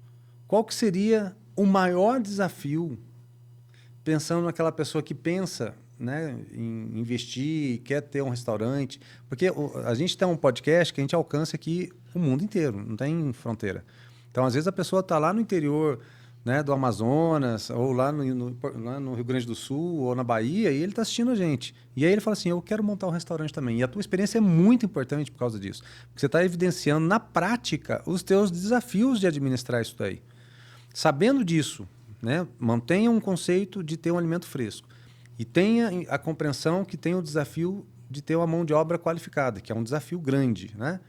qual que seria o maior desafio, pensando naquela pessoa que pensa, né, em investir, quer ter um restaurante? Porque a gente tem um podcast que a gente alcança aqui o mundo inteiro, não tem fronteira. Então, às vezes, a pessoa está lá no interior, né, do Amazonas, ou lá no Rio Grande do Sul, ou na Bahia, e ele está assistindo a gente. E aí ele fala assim, eu quero montar um restaurante também. E a tua experiência é muito importante por causa disso. Porque você está evidenciando na prática os teus desafios de administrar isso daí. Sabendo disso, né, mantenha um conceito de ter um alimento fresco. E tenha a compreensão que tem o desafio de ter uma mão de obra qualificada, que é um desafio grande, né?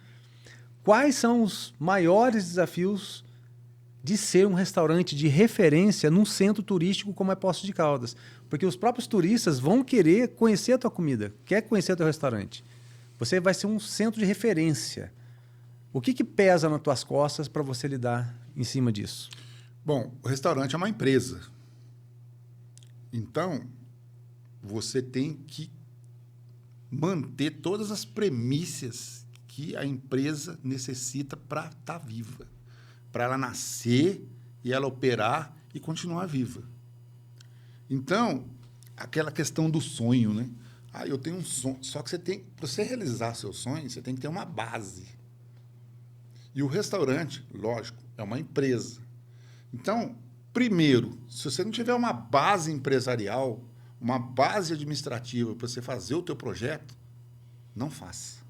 Quais são os maiores desafios de ser um restaurante de referência num centro turístico como é Poços de Caldas? Porque os próprios turistas vão querer conhecer a tua comida, quer conhecer o teu restaurante. Você vai ser um centro de referência. O que pesa nas tuas costas para você lidar em cima disso? Bom, o restaurante é uma empresa. Então, você tem que manter todas as premissas que a empresa necessita para estar viva, para ela nascer e ela operar e continuar viva. Então, aquela questão do sonho, né? Eu tenho um sonho, só que para você realizar seu sonho, você tem que ter uma base. E o restaurante, lógico, é uma empresa. Então, primeiro, se você não tiver uma base empresarial, uma base administrativa para você fazer o teu projeto, não faça.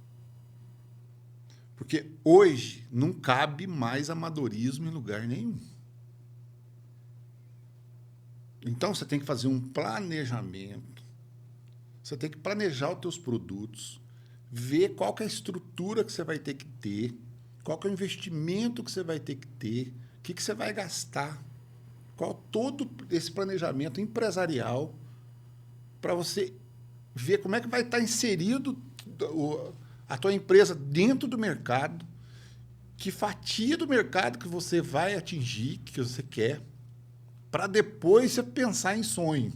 Porque hoje não cabe mais amadorismo em lugar nenhum. Então, você tem que fazer um planejamento. Você tem que planejar os teus produtos, ver qual que é a estrutura que você vai ter que ter, qual que é o investimento que você vai ter que ter, o que você vai gastar, qual todo esse planejamento empresarial para você ver como é que vai estar inserido a tua empresa dentro do mercado, que fatia do mercado que você vai atingir, que você quer, para depois você pensar em sonho.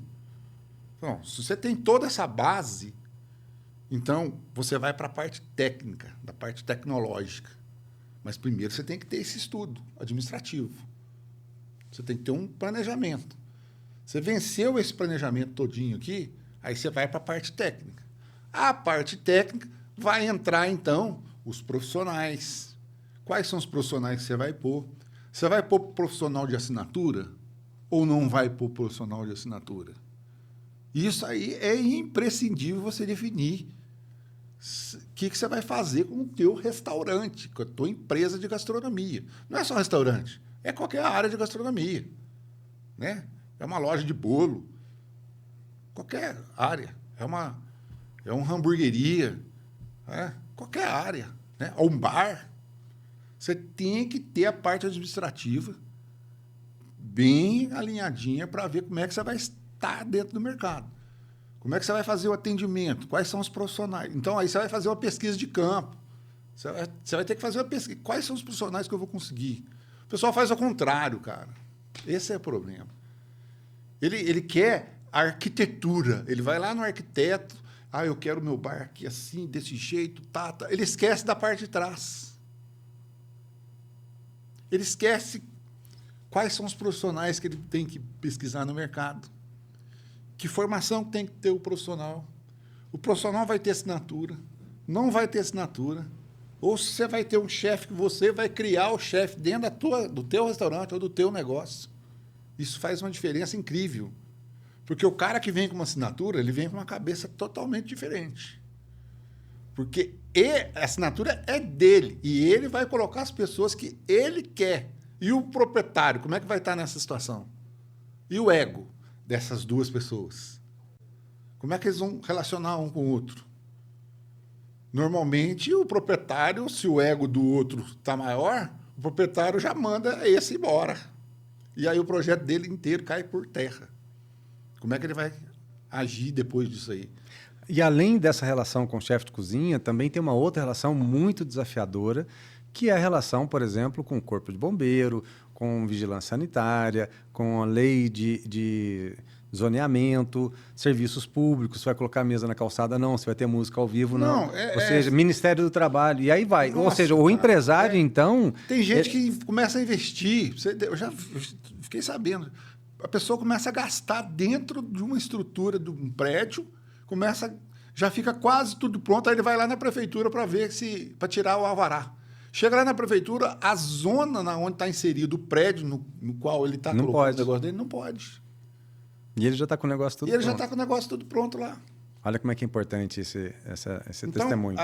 Então, se você tem toda essa base, então você vai para a parte técnica, da parte tecnológica. Mas primeiro você tem que ter esse estudo administrativo. Você tem que ter um planejamento. Você venceu esse planejamento todinho aqui, aí você vai para a parte técnica. A parte técnica vai entrar, então, os profissionais. Quais são os profissionais que você vai pôr? Você vai pôr profissional de assinatura ou não vai pôr profissional de assinatura? Isso aí é imprescindível você definir o que você vai fazer com o teu restaurante, com a tua empresa de gastronomia. Não é só restaurante, é qualquer área de gastronomia. Né? É uma loja de bolo, qualquer área. É uma hamburgueria, qualquer área. Né? Ou um bar. Você tem que ter a parte administrativa bem alinhadinha para ver como é que você vai estar dentro do mercado. Como é que você vai fazer o atendimento? Quais são os profissionais? Então, aí você vai fazer uma pesquisa de campo. Você vai ter que fazer uma pesquisa. Quais são os profissionais que eu vou conseguir? O pessoal faz ao contrário, cara. Esse é o problema. Ele quer a arquitetura. Ele vai lá no arquiteto. Eu quero o meu bar aqui assim, desse jeito. Tá. Ele esquece da parte de trás. Ele esquece quais são os profissionais que ele tem que pesquisar no mercado. Que formação tem que ter o profissional? O profissional vai ter assinatura? Não vai ter assinatura? Ou se você vai ter um chefe que você vai criar o chefe dentro do teu restaurante ou do teu negócio. Isso faz uma diferença incrível. Porque o cara que vem com uma assinatura, ele vem com uma cabeça totalmente diferente. Porque a assinatura é dele. E ele vai colocar as pessoas que ele quer. E o proprietário, como é que vai estar nessa situação? E o ego dessas duas pessoas? Como é que eles vão relacionar um com o outro? Normalmente, o proprietário, se o ego do outro está maior, o proprietário já manda esse embora. E aí o projeto dele inteiro cai por terra. Como é que ele vai agir depois disso aí? E além dessa relação com o chefe de cozinha, também tem uma outra relação muito desafiadora, que é a relação, por exemplo, com o corpo de bombeiro, com vigilância sanitária, com a lei de zoneamento, serviços públicos, você vai colocar a mesa na calçada, não, você vai ter música ao vivo, não. Ou seja, Ministério do Trabalho, e aí vai. Nossa, ou seja, o empresário, então... Tem gente que começa a investir, eu já fiquei sabendo, a pessoa começa a gastar dentro de uma estrutura de um prédio, já fica quase tudo pronto, aí ele vai lá na prefeitura para ver para tirar o alvará. Chega lá na prefeitura, a zona onde está inserido o prédio no qual ele está colocando o negócio dele, não pode. E ele já está com o negócio tudo pronto. Já está com o negócio tudo pronto lá. Olha como é que é importante esse então, testemunho.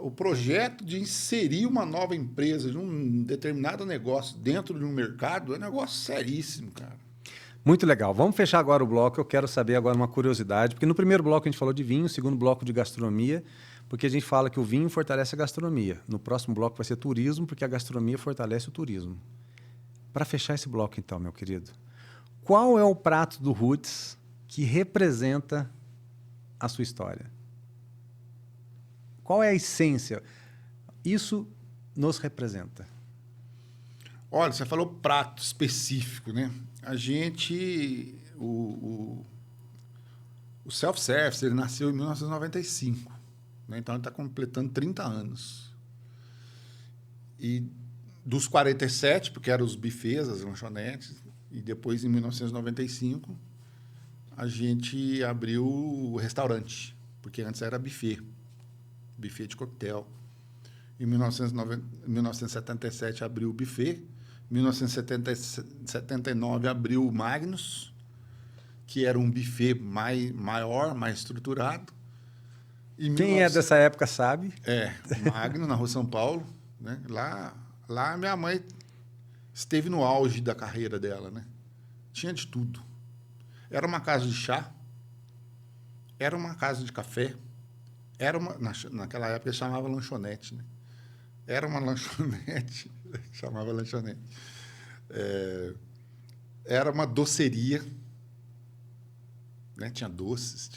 O projeto de inserir uma nova empresa de um determinado negócio dentro de um mercado é um negócio seríssimo, cara. Muito legal. Vamos fechar agora o bloco. Eu quero saber agora uma curiosidade, porque no primeiro bloco a gente falou de vinho, no segundo bloco de gastronomia, porque a gente fala que o vinho fortalece a gastronomia. No próximo bloco vai ser turismo, porque a gastronomia fortalece o turismo. Para fechar esse bloco, então, meu querido, qual é o prato do Roots que representa a sua história? Qual é a essência? Isso nos representa. Olha, você falou prato específico, né? A gente... O self-service, ele nasceu em 1995. Né? Então, ele está completando 30 anos. E dos 47, porque eram os buffets, as lanchonetes, e depois, em 1995, a gente abriu o restaurante, porque antes era buffet de coquetel. Em 1977, abriu o buffet. Em 1979, abriu o Magnus, que era um buffet maior, mais estruturado. Quem é dessa época sabe. O Magnus, na Rua São Paulo. Né? Lá minha mãe esteve no auge da carreira dela. Né? Tinha de tudo. Era uma casa de chá, era uma casa de café, naquela época chamava lanchonete, né? Era uma lanchonete, chamava lanchonete. Era uma doceria, né? Tinha doces,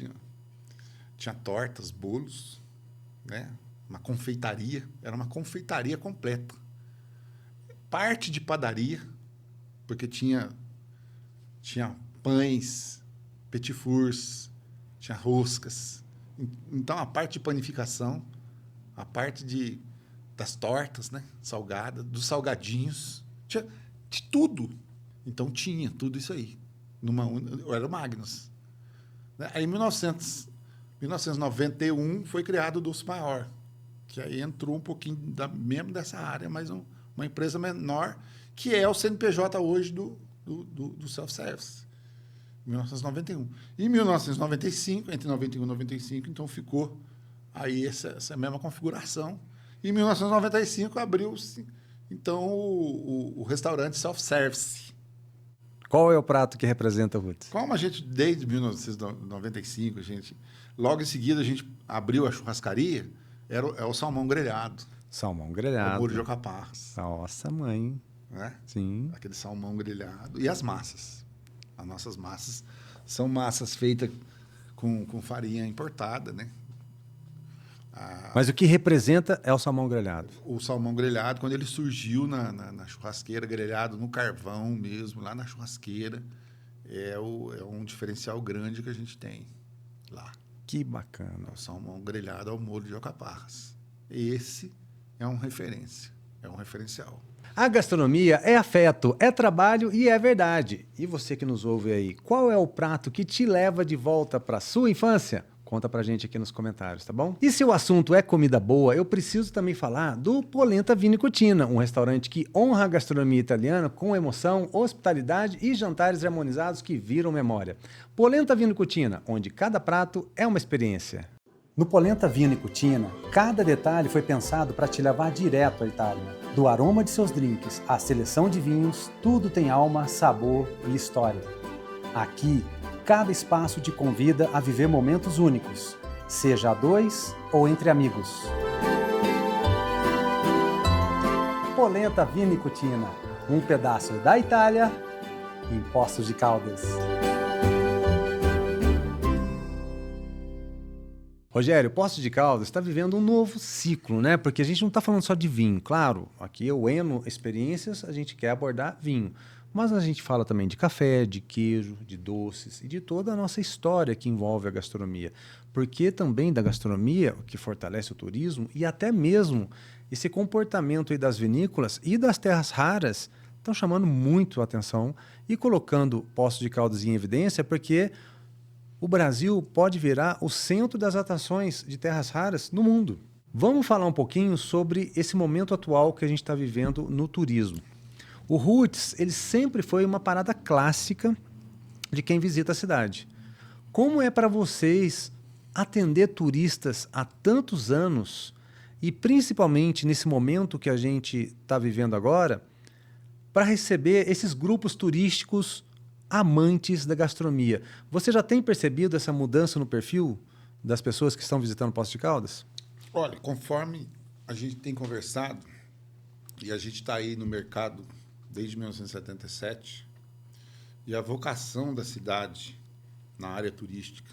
tinha tortas, bolos, né? Uma confeitaria, era uma confeitaria completa. Parte de padaria, porque tinha pães, petit fours, tinha roscas. Então, a parte de panificação, a parte das tortas, né? Salgadas, dos salgadinhos, tinha de tudo. Então, tinha tudo isso aí. Era o Magnus. Né? Aí, em 1991, foi criado o Dulce Maior, que aí entrou um pouquinho mesmo dessa área, mas uma empresa menor, que é o CNPJ hoje do self-service. 1991. Em 1995, entre 91 e 95, então ficou aí essa mesma configuração. Em 1995 abriu-se então o restaurante self-service. Qual é o prato que representa o Roots? Como a gente, desde 1995, logo em seguida a gente abriu a churrascaria, é o salmão grelhado. Salmão grelhado. O molho de alcaparras. Nossa, mãe. Né? Sim. Aquele salmão grelhado. E as massas. As nossas massas são massas feitas com farinha importada, né? Mas o que representa é o salmão grelhado. O salmão grelhado, quando ele surgiu na churrasqueira, grelhado no carvão mesmo, lá na churrasqueira, é um diferencial grande que a gente tem lá. Que bacana. O salmão grelhado ao molho de alcaparras. Esse é uma referência, é um referencial. A gastronomia é afeto, é trabalho e é verdade. E você que nos ouve aí, qual é o prato que te leva de volta para sua infância? Conta pra gente aqui nos comentários, tá bom? E se o assunto é comida boa, eu preciso também falar do Polenta Vino e Cucina, um restaurante que honra a gastronomia italiana com emoção, hospitalidade e jantares harmonizados que viram memória. Polenta Vino e Cucina, onde cada prato é uma experiência. No Polenta Vino e Cucina, cada detalhe foi pensado para te levar direto à Itália. Do aroma de seus drinks à seleção de vinhos, tudo tem alma, sabor e história. Aqui, cada espaço te convida a viver momentos únicos, seja a dois ou entre amigos. Polenta Vino e Cucina, um pedaço da Itália em Poços de Caldas. Rogério, Poços de Caldas está vivendo um novo ciclo, né? Porque a gente não está falando só de vinho. Claro, aqui eu Eno Experiências, a gente quer abordar vinho. Mas a gente fala também de café, de queijo, de doces e de toda a nossa história que envolve a gastronomia. Porque também da gastronomia, que fortalece o turismo, e até mesmo esse comportamento aí das vinícolas e das terras raras estão chamando muito a atenção e colocando Poços de Caldas em evidência, porque o Brasil pode virar o centro das atrações de terras raras no mundo. Vamos falar um pouquinho sobre esse momento atual que a gente está vivendo no turismo. O Roots, ele sempre foi uma parada clássica de quem visita a cidade. Como é para vocês atender turistas há tantos anos e principalmente nesse momento que a gente está vivendo agora, para receber esses grupos turísticos amantes da gastronomia? Você já tem percebido essa mudança no perfil das pessoas que estão visitando Poços de Caldas? Olha, conforme a gente tem conversado, e a gente está aí no mercado desde 1977, e a vocação da cidade na área turística,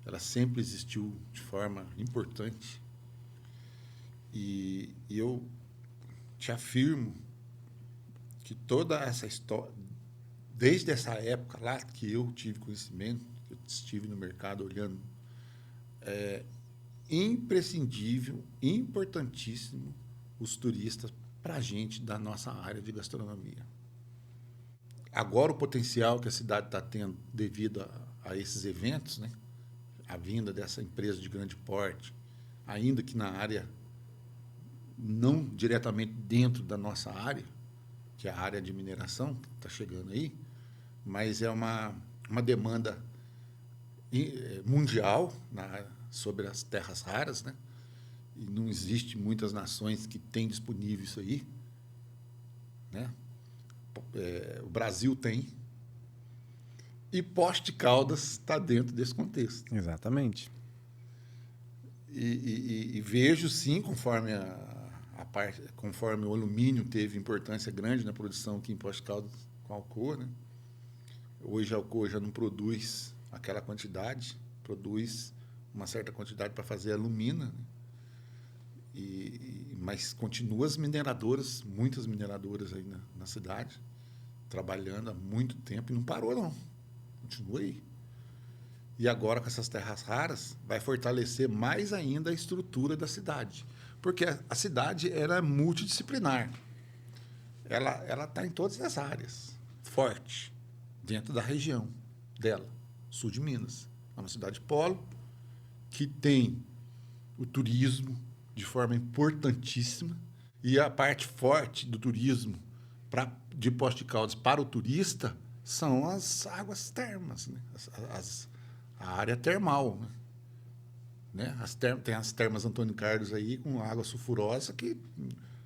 ela sempre existiu de forma importante. E eu te afirmo que toda essa história, desde essa época lá que eu tive conhecimento, que eu estive no mercado olhando, é imprescindível, importantíssimo os turistas para a gente da nossa área de gastronomia. Agora, o potencial que a cidade está tendo devido a esses eventos, né? A vinda dessa empresa de grande porte, ainda que na área, não diretamente dentro da nossa área, que é a área de mineração, que está chegando aí, mas é uma demanda mundial sobre as terras raras, né? E não existe muitas nações que têm disponível isso aí, né? O Brasil tem. E Poços de Caldas está dentro desse contexto. Exatamente. E vejo, sim, conforme conforme o alumínio teve importância grande na produção aqui em Poços de Caldas com a Alcoa, né? Hoje a Alcoa já não produz aquela quantidade, produz uma certa quantidade para fazer alumina, né? Mas continua as mineradoras, muitas mineradoras aí na cidade, trabalhando há muito tempo e não parou, não. Continua aí. E agora, com essas terras raras, vai fortalecer mais ainda a estrutura da cidade. Porque a cidade ela é multidisciplinar. Ela está em todas as áreas, forte, dentro da região dela, sul de Minas. É uma cidade polo que tem o turismo de forma importantíssima. E a parte forte do turismo de Poços de Caldas para o turista são as águas termas, né? A área termal, né? Tem as termas Antônio Carlos aí com água sulfurosa que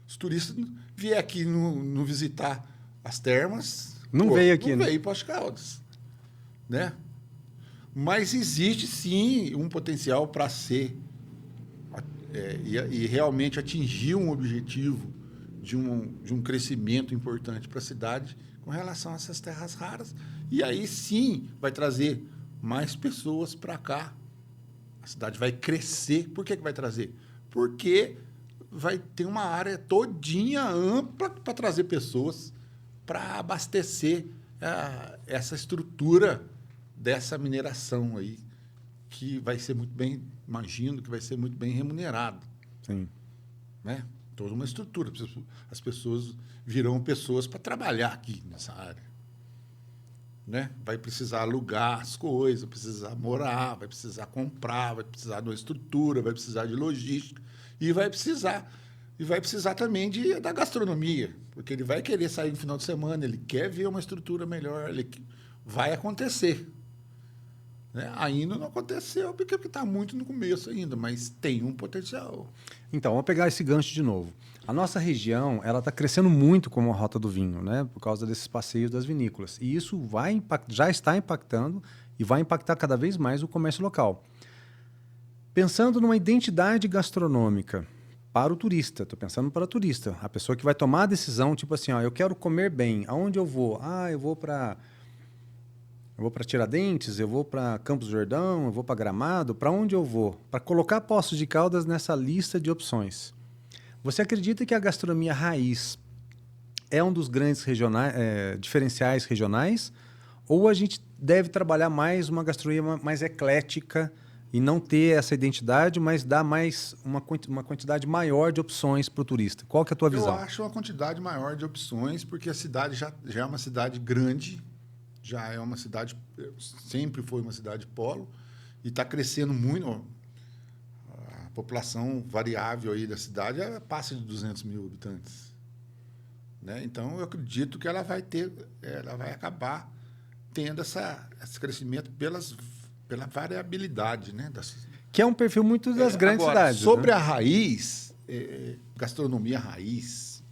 os turistas vier aqui no visitar as termas não veio aqui, não né? veio Poços de Caldas, né? Mas existe sim um potencial para ser e realmente atingir um objetivo de um crescimento importante para a cidade com relação a essas terras raras. E aí sim vai trazer mais pessoas para cá. A cidade vai crescer. Por que vai trazer? Porque vai ter uma área todinha ampla para trazer pessoas para abastecer essa estrutura dessa mineração aí, que vai ser muito bem, imagino que vai ser muito bem remunerado. Sim. Né? Toda uma estrutura. As pessoas virão pessoas para trabalhar aqui nessa área. Né? Vai precisar alugar as coisas, vai precisar morar, vai precisar comprar, vai precisar de uma estrutura, vai precisar de logística e vai precisar também da gastronomia, porque ele vai querer sair no final de semana, ele quer ver uma estrutura melhor, vai acontecer. Né? Ainda não aconteceu, porque está muito no começo ainda, mas tem um potencial. Então, vamos pegar esse gancho de novo. A nossa região ela está crescendo muito como a Rota do Vinho, né? Por causa desses passeios das vinícolas. E isso já está impactando e vai impactar cada vez mais o comércio local. Pensando numa identidade gastronômica para o turista, estou pensando para o turista, a pessoa que vai tomar a decisão, tipo assim, ó, eu quero comer bem, aonde eu vou? Ah, eu vou para Tiradentes, eu vou para Campos do Jordão, eu vou para Gramado, para onde eu vou? Para colocar Poços de Caldas nessa lista de opções. Você acredita que a gastronomia raiz é um dos grandes diferenciais regionais? Ou a gente deve trabalhar mais uma gastronomia mais eclética e não ter essa identidade, mas dar mais uma quantidade maior de opções para o turista? Qual que é a tua visão? Eu acho uma quantidade maior de opções, porque a cidade já é uma cidade grande, já é uma cidade, sempre foi uma cidade polo, e está crescendo muito. A população variável aí da cidade passa de 200 mil habitantes. Né? Então, eu acredito que ela vai acabar tendo esse crescimento pela variabilidade. Né? Que é um perfil muito das grandes cidades. Sobre né? a raiz, gastronomia raiz,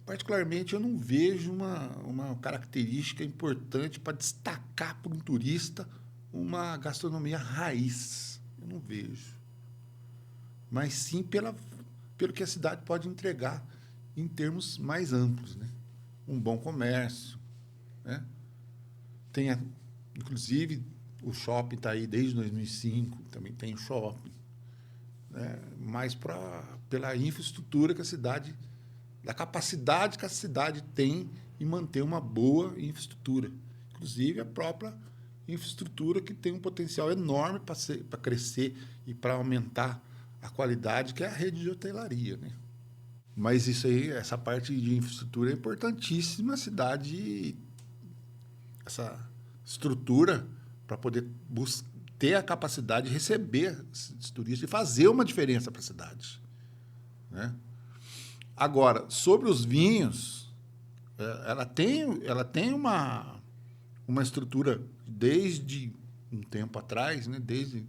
particularmente, eu não vejo uma característica importante para destacar para um turista uma gastronomia raiz. Eu não vejo. Mas sim pelo que a cidade pode entregar em termos mais amplos. Né? Um bom comércio. Né? Inclusive, o shopping está aí desde 2005, também tem shopping. Né? Mas pela infraestrutura que a cidade... da capacidade que a cidade tem em manter uma boa infraestrutura. Inclusive, a própria infraestrutura que tem um potencial enorme para crescer e para aumentar a qualidade, que é a rede de hotelaria. Né? Mas isso aí, essa parte de infraestrutura é importantíssima, a cidade, essa estrutura para poder ter a capacidade de receber esses turistas e fazer uma diferença para a cidade. Né? Agora, sobre os vinhos, ela tem uma estrutura desde um tempo atrás, né? Desde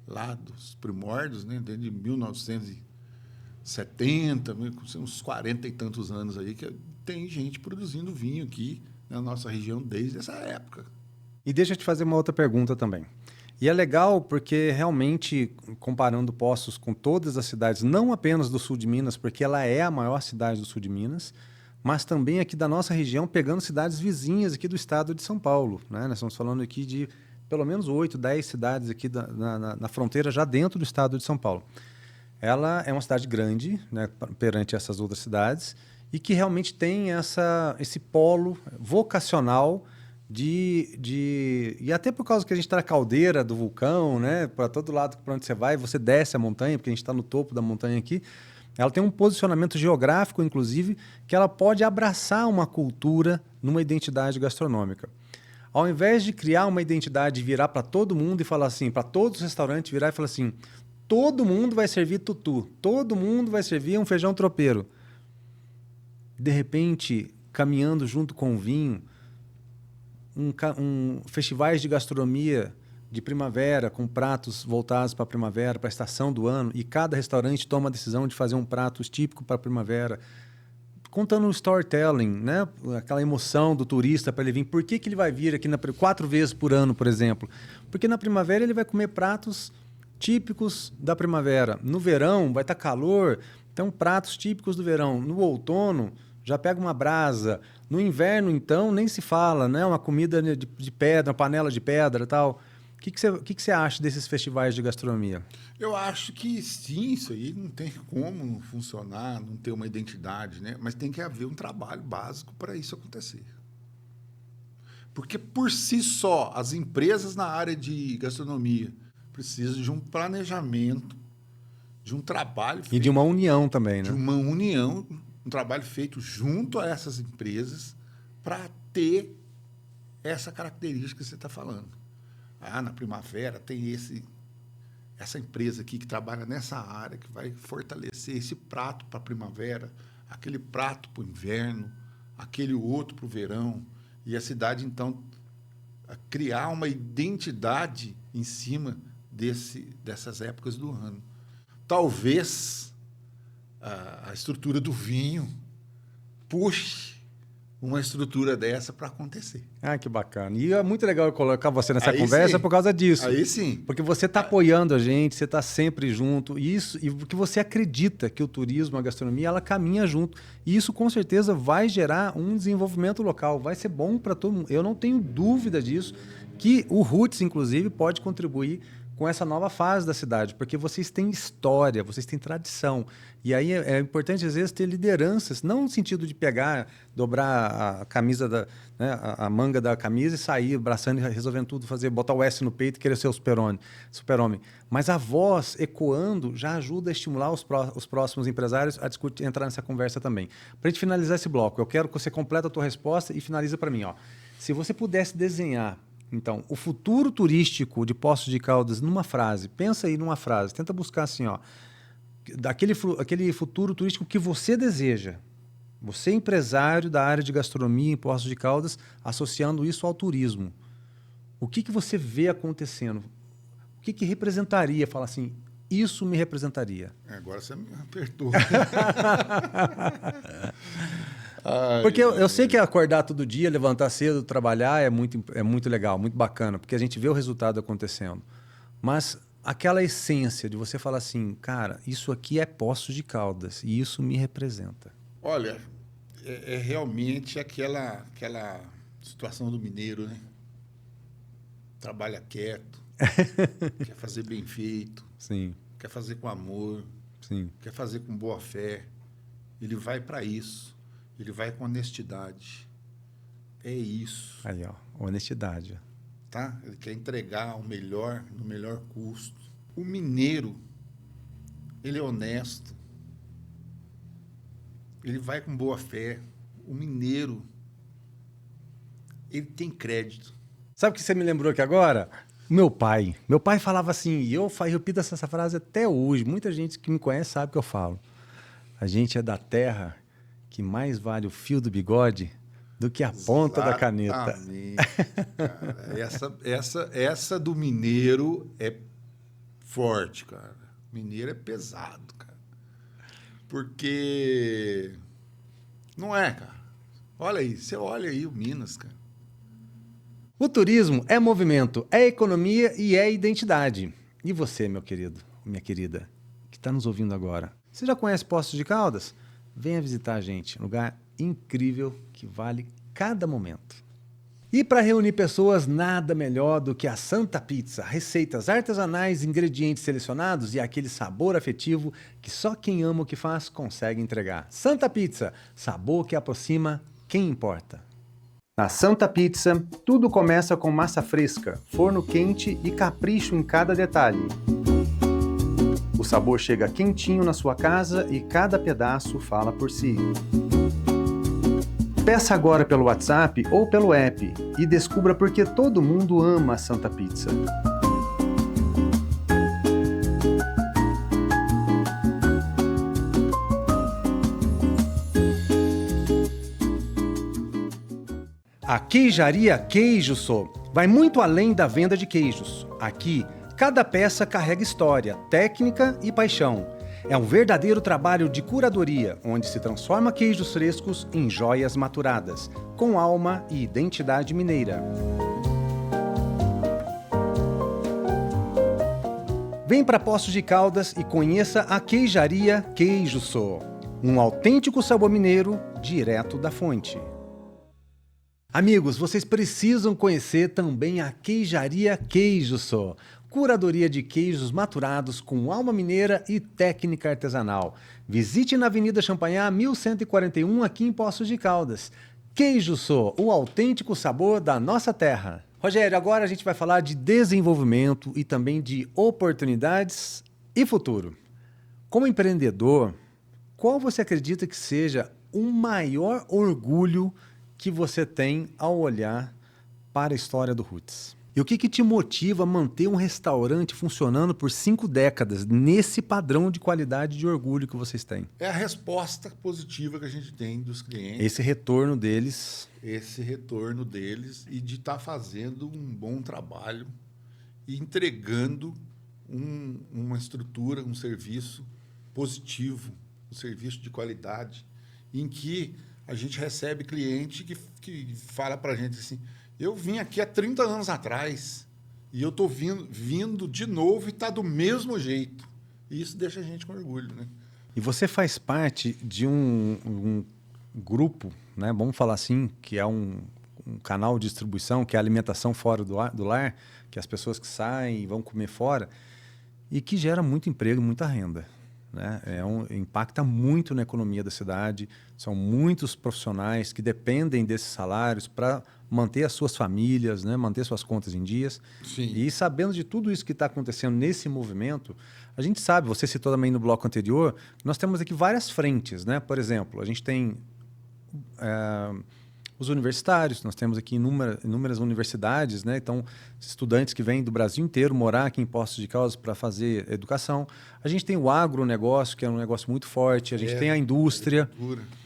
lá dos primórdios, né? Desde 1970, uns 40 e tantos anos aí, que tem gente produzindo vinho aqui na nossa região desde essa época. E deixa eu te fazer uma outra pergunta também. E é legal porque realmente, comparando Poços com todas as cidades, não apenas do sul de Minas, porque ela é a maior cidade do sul de Minas, mas também aqui da nossa região, pegando cidades vizinhas aqui do estado de São Paulo, né? Nós estamos falando aqui de pelo menos 8, 10 cidades aqui na fronteira, já dentro do estado de São Paulo. Ela é uma cidade grande, né, perante essas outras cidades, e que realmente tem esse polo vocacional e até por causa que a gente está na caldeira do vulcão, né, para todo lado para onde você vai, você desce a montanha, porque a gente está no topo da montanha aqui. Ela tem um posicionamento geográfico, inclusive, que ela pode abraçar uma cultura numa identidade gastronômica. Ao invés de criar uma identidade e virar para todo mundo e falar assim, para todos os restaurantes virar e falar assim, todo mundo vai servir tutu, todo mundo vai servir um feijão tropeiro. De repente, caminhando junto com o vinho, festivais de gastronomia de primavera, com pratos voltados para a primavera, para a estação do ano, e cada restaurante toma a decisão de fazer um prato típico para a primavera, contando um storytelling, né? Aquela emoção do turista para ele vir. Por que ele vai vir aqui 4 vezes por ano, por exemplo? Porque na primavera ele vai comer pratos típicos da primavera. No verão vai estar calor, então pratos típicos do verão. No outono já pega uma brasa. No inverno, então, nem se fala, né? Uma comida de pedra, uma panela de pedra e tal. O que você acha desses festivais de gastronomia? Eu acho que sim, isso aí não tem como funcionar, não ter uma identidade, né? Mas tem que haver um trabalho básico para isso acontecer. Porque, por si só, as empresas na área de gastronomia precisam de um planejamento, de um trabalho feito, e de uma união também, né? De uma união, um trabalho feito junto a essas empresas para ter essa característica que você está falando. Na primavera tem essa empresa aqui que trabalha nessa área, que vai fortalecer esse prato para a primavera, aquele prato para o inverno, aquele outro para o verão. E a cidade, então, criar uma identidade em cima dessas épocas do ano. Talvez a estrutura do vinho puxe uma estrutura dessa para acontecer. Que bacana. E é muito legal eu colocar você nessa conversa sim. por causa disso. Aí sim. Porque você está apoiando a gente, você está sempre junto. E porque você acredita que o turismo, a gastronomia, ela caminha junto. E isso, com certeza, vai gerar um desenvolvimento local. Vai ser bom para todo mundo. Eu não tenho dúvida disso, que o Roots, inclusive, pode contribuir com essa nova fase da cidade, porque vocês têm história, vocês têm tradição. E aí é importante, às vezes, ter lideranças, não no sentido de pegar, dobrar a camisa, né, a manga da camisa e sair abraçando e resolvendo tudo, botar o S no peito e querer ser o super-homem. Mas a voz ecoando já ajuda a estimular os próximos empresários a entrar nessa conversa também. Para a gente finalizar esse bloco, eu quero que você complete a tua resposta e finaliza para mim. Se você pudesse desenhar, então, o futuro turístico de Poços de Caldas numa frase, pensa aí numa frase, tenta buscar assim, aquele futuro turístico que você deseja. Você, empresário da área de gastronomia em Poços de Caldas, associando isso ao turismo. O que você vê acontecendo? O que representaria? Fala assim, isso me representaria. Agora você me apertou. Porque eu sei que acordar todo dia, levantar cedo, trabalhar é muito legal, muito bacana, porque a gente vê o resultado acontecendo. Mas aquela essência de você falar assim, cara, isso aqui é Poços de Caldas e isso me representa. Olha, é realmente aquela situação do mineiro, né? Trabalha quieto, quer fazer bem feito, sim, quer fazer com amor, sim, quer fazer com boa fé. Ele vai para isso. Ele vai com honestidade. É isso. Aí, honestidade. Tá? Ele quer entregar o melhor, no melhor custo. O mineiro, ele é honesto. Ele vai com boa fé. O mineiro, ele tem crédito. Sabe o que você me lembrou aqui agora? Meu pai. Meu pai falava assim, e eu repito essa frase até hoje. Muita gente que me conhece sabe que eu falo. A gente é da terra que mais vale o fio do bigode do que a ponta da caneta. Cara, essa do mineiro é forte, cara. Mineiro é pesado, cara. Porque não é, cara. Olha aí, você olha aí o Minas, cara. O turismo é movimento, é economia e é identidade. E você, meu querido, minha querida, que está nos ouvindo agora, você já conhece Poços de Caldas? Venha visitar a gente, um lugar incrível que vale cada momento. E para reunir pessoas, nada melhor do que a Santa Pizza. Receitas artesanais, ingredientes selecionados e aquele sabor afetivo que só quem ama o que faz consegue entregar. Santa Pizza, sabor que aproxima quem importa. Na Santa Pizza, tudo começa com massa fresca, forno quente e capricho em cada detalhe. O sabor chega quentinho na sua casa e cada pedaço fala por si. Peça agora pelo WhatsApp ou pelo app e descubra por que todo mundo ama a Santa Pizza. A Queijaria Queijo Sô vai muito além da venda de queijos. Aqui, cada peça carrega história, técnica e paixão. É um verdadeiro trabalho de curadoria, onde se transforma queijos frescos em joias maturadas, com alma e identidade mineira. Vem para Poços de Caldas e conheça a Queijaria Queijo Sô. Um autêntico sabor mineiro direto da fonte. Amigos, vocês precisam conhecer também a Queijaria Queijo Sô. Curadoria de queijos maturados com alma mineira e técnica artesanal. Visite na Avenida Champanhar, 1141, aqui em Poços de Caldas. Queijo Sô, o autêntico sabor da nossa terra. Rogério, agora a gente vai falar de desenvolvimento e também de oportunidades e futuro. Como empreendedor, qual você acredita que seja o maior orgulho que você tem ao olhar para a história do Roots? E o que te motiva a manter um restaurante funcionando por 5 décadas, nesse padrão de qualidade e de orgulho que vocês têm? É a resposta positiva que a gente tem dos clientes. Esse retorno deles. Esse retorno deles e de estar fazendo um bom trabalho e entregando uma estrutura, um serviço positivo, um serviço de qualidade, em que a gente recebe cliente que fala para a gente assim: eu vim aqui há 30 anos atrás e eu estou vindo de novo e está do mesmo jeito. E isso deixa a gente com orgulho, né? E você faz parte de um grupo, né? Vamos falar assim, que é um canal de distribuição, que é a alimentação fora do lar, que as pessoas que saem e vão comer fora, e que gera muito emprego e muita renda. Né? Impacta muito na economia da cidade. São muitos profissionais que dependem desses salários para manter as suas famílias, né? Manter suas contas em dias. Sim. E sabendo de tudo isso que está acontecendo nesse movimento, a gente sabe, você citou também no bloco anterior, nós temos aqui várias frentes. Né? Por exemplo, a gente tem os universitários, nós temos aqui inúmeras universidades, né? Então, estudantes que vêm do Brasil inteiro morar aqui em Poços de Caldas para fazer educação. A gente tem o agronegócio, que é um negócio muito forte, a gente tem a indústria,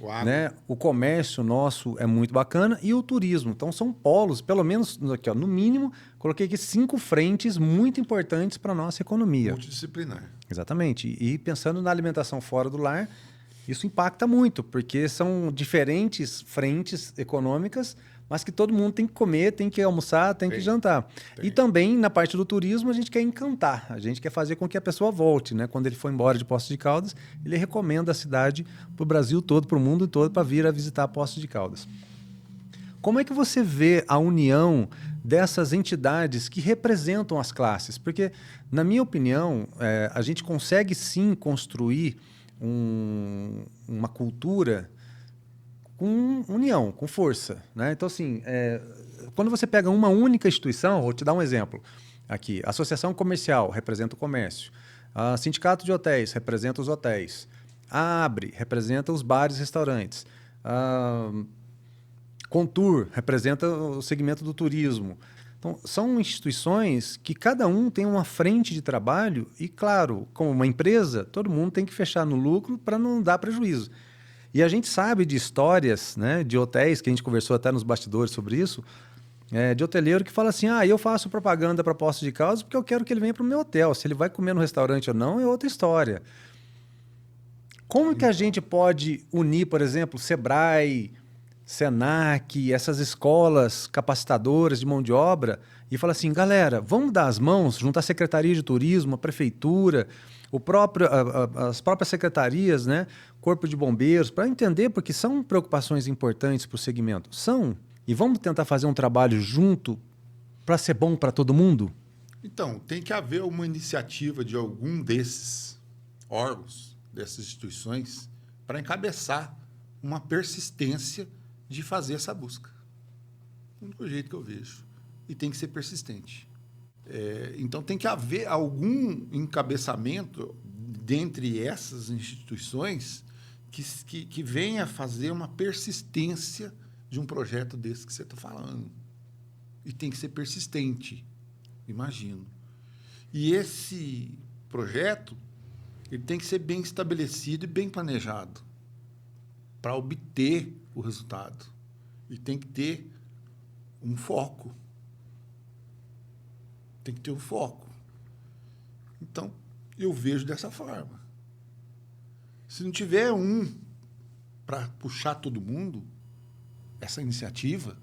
o agro. né? O comércio nosso é muito bacana e o turismo. Então, são polos, pelo menos aqui, ó, no mínimo, coloquei aqui 5 frentes muito importantes para a nossa economia. Multidisciplinar. Exatamente. E pensando na alimentação fora do lar, isso impacta muito, porque são diferentes frentes econômicas, mas que todo mundo tem que comer, tem que almoçar, tem que jantar. E também, na parte do turismo, a gente quer encantar, a gente quer fazer com que a pessoa volte. Né? Quando ele for embora de Poços de Caldas, ele recomenda a cidade para o Brasil todo, para o mundo todo, para vir a visitar Poços de Caldas. Como é que você vê a união dessas entidades que representam as classes? Porque, na minha opinião, a gente consegue sim construir uma cultura com união, com força. Né? Então, assim, quando você pega uma única instituição, vou te dar um exemplo aqui. A Associação Comercial representa o comércio. A Sindicato de Hotéis representa os hotéis. A ABRE representa os bares e restaurantes. A Contur representa o segmento do turismo. Então, são instituições que cada um tem uma frente de trabalho e, claro, como uma empresa, todo mundo tem que fechar no lucro para não dar prejuízo. E a gente sabe de histórias, né, de hotéis, que a gente conversou até nos bastidores sobre isso, de hoteleiro que fala assim: eu faço propaganda para Poços de Caldas porque eu quero que ele venha para o meu hotel. Se ele vai comer no restaurante ou não é outra história. Como que a gente pode unir, por exemplo, Sebrae, Senac, essas escolas capacitadoras de mão de obra e falar assim, galera, vamos dar as mãos, juntar a Secretaria de Turismo, a Prefeitura, as próprias secretarias, né? Corpo de Bombeiros, para entender, porque são preocupações importantes para o segmento. São. E vamos tentar fazer um trabalho junto para ser bom para todo mundo? Então, tem que haver uma iniciativa de algum desses órgãos, dessas instituições, para encabeçar uma persistência de fazer essa busca. O único jeito que eu vejo. E tem que ser persistente. Então, tem que haver algum encabeçamento dentre essas instituições que venha fazer uma persistência de um projeto desse que você está falando. E tem que ser persistente, imagino. E esse projeto ele tem que ser bem estabelecido e bem planejado para obter o resultado. E tem que ter um foco. Tem que ter um foco. Então, eu vejo dessa forma. Se não tiver um para puxar todo mundo, essa iniciativa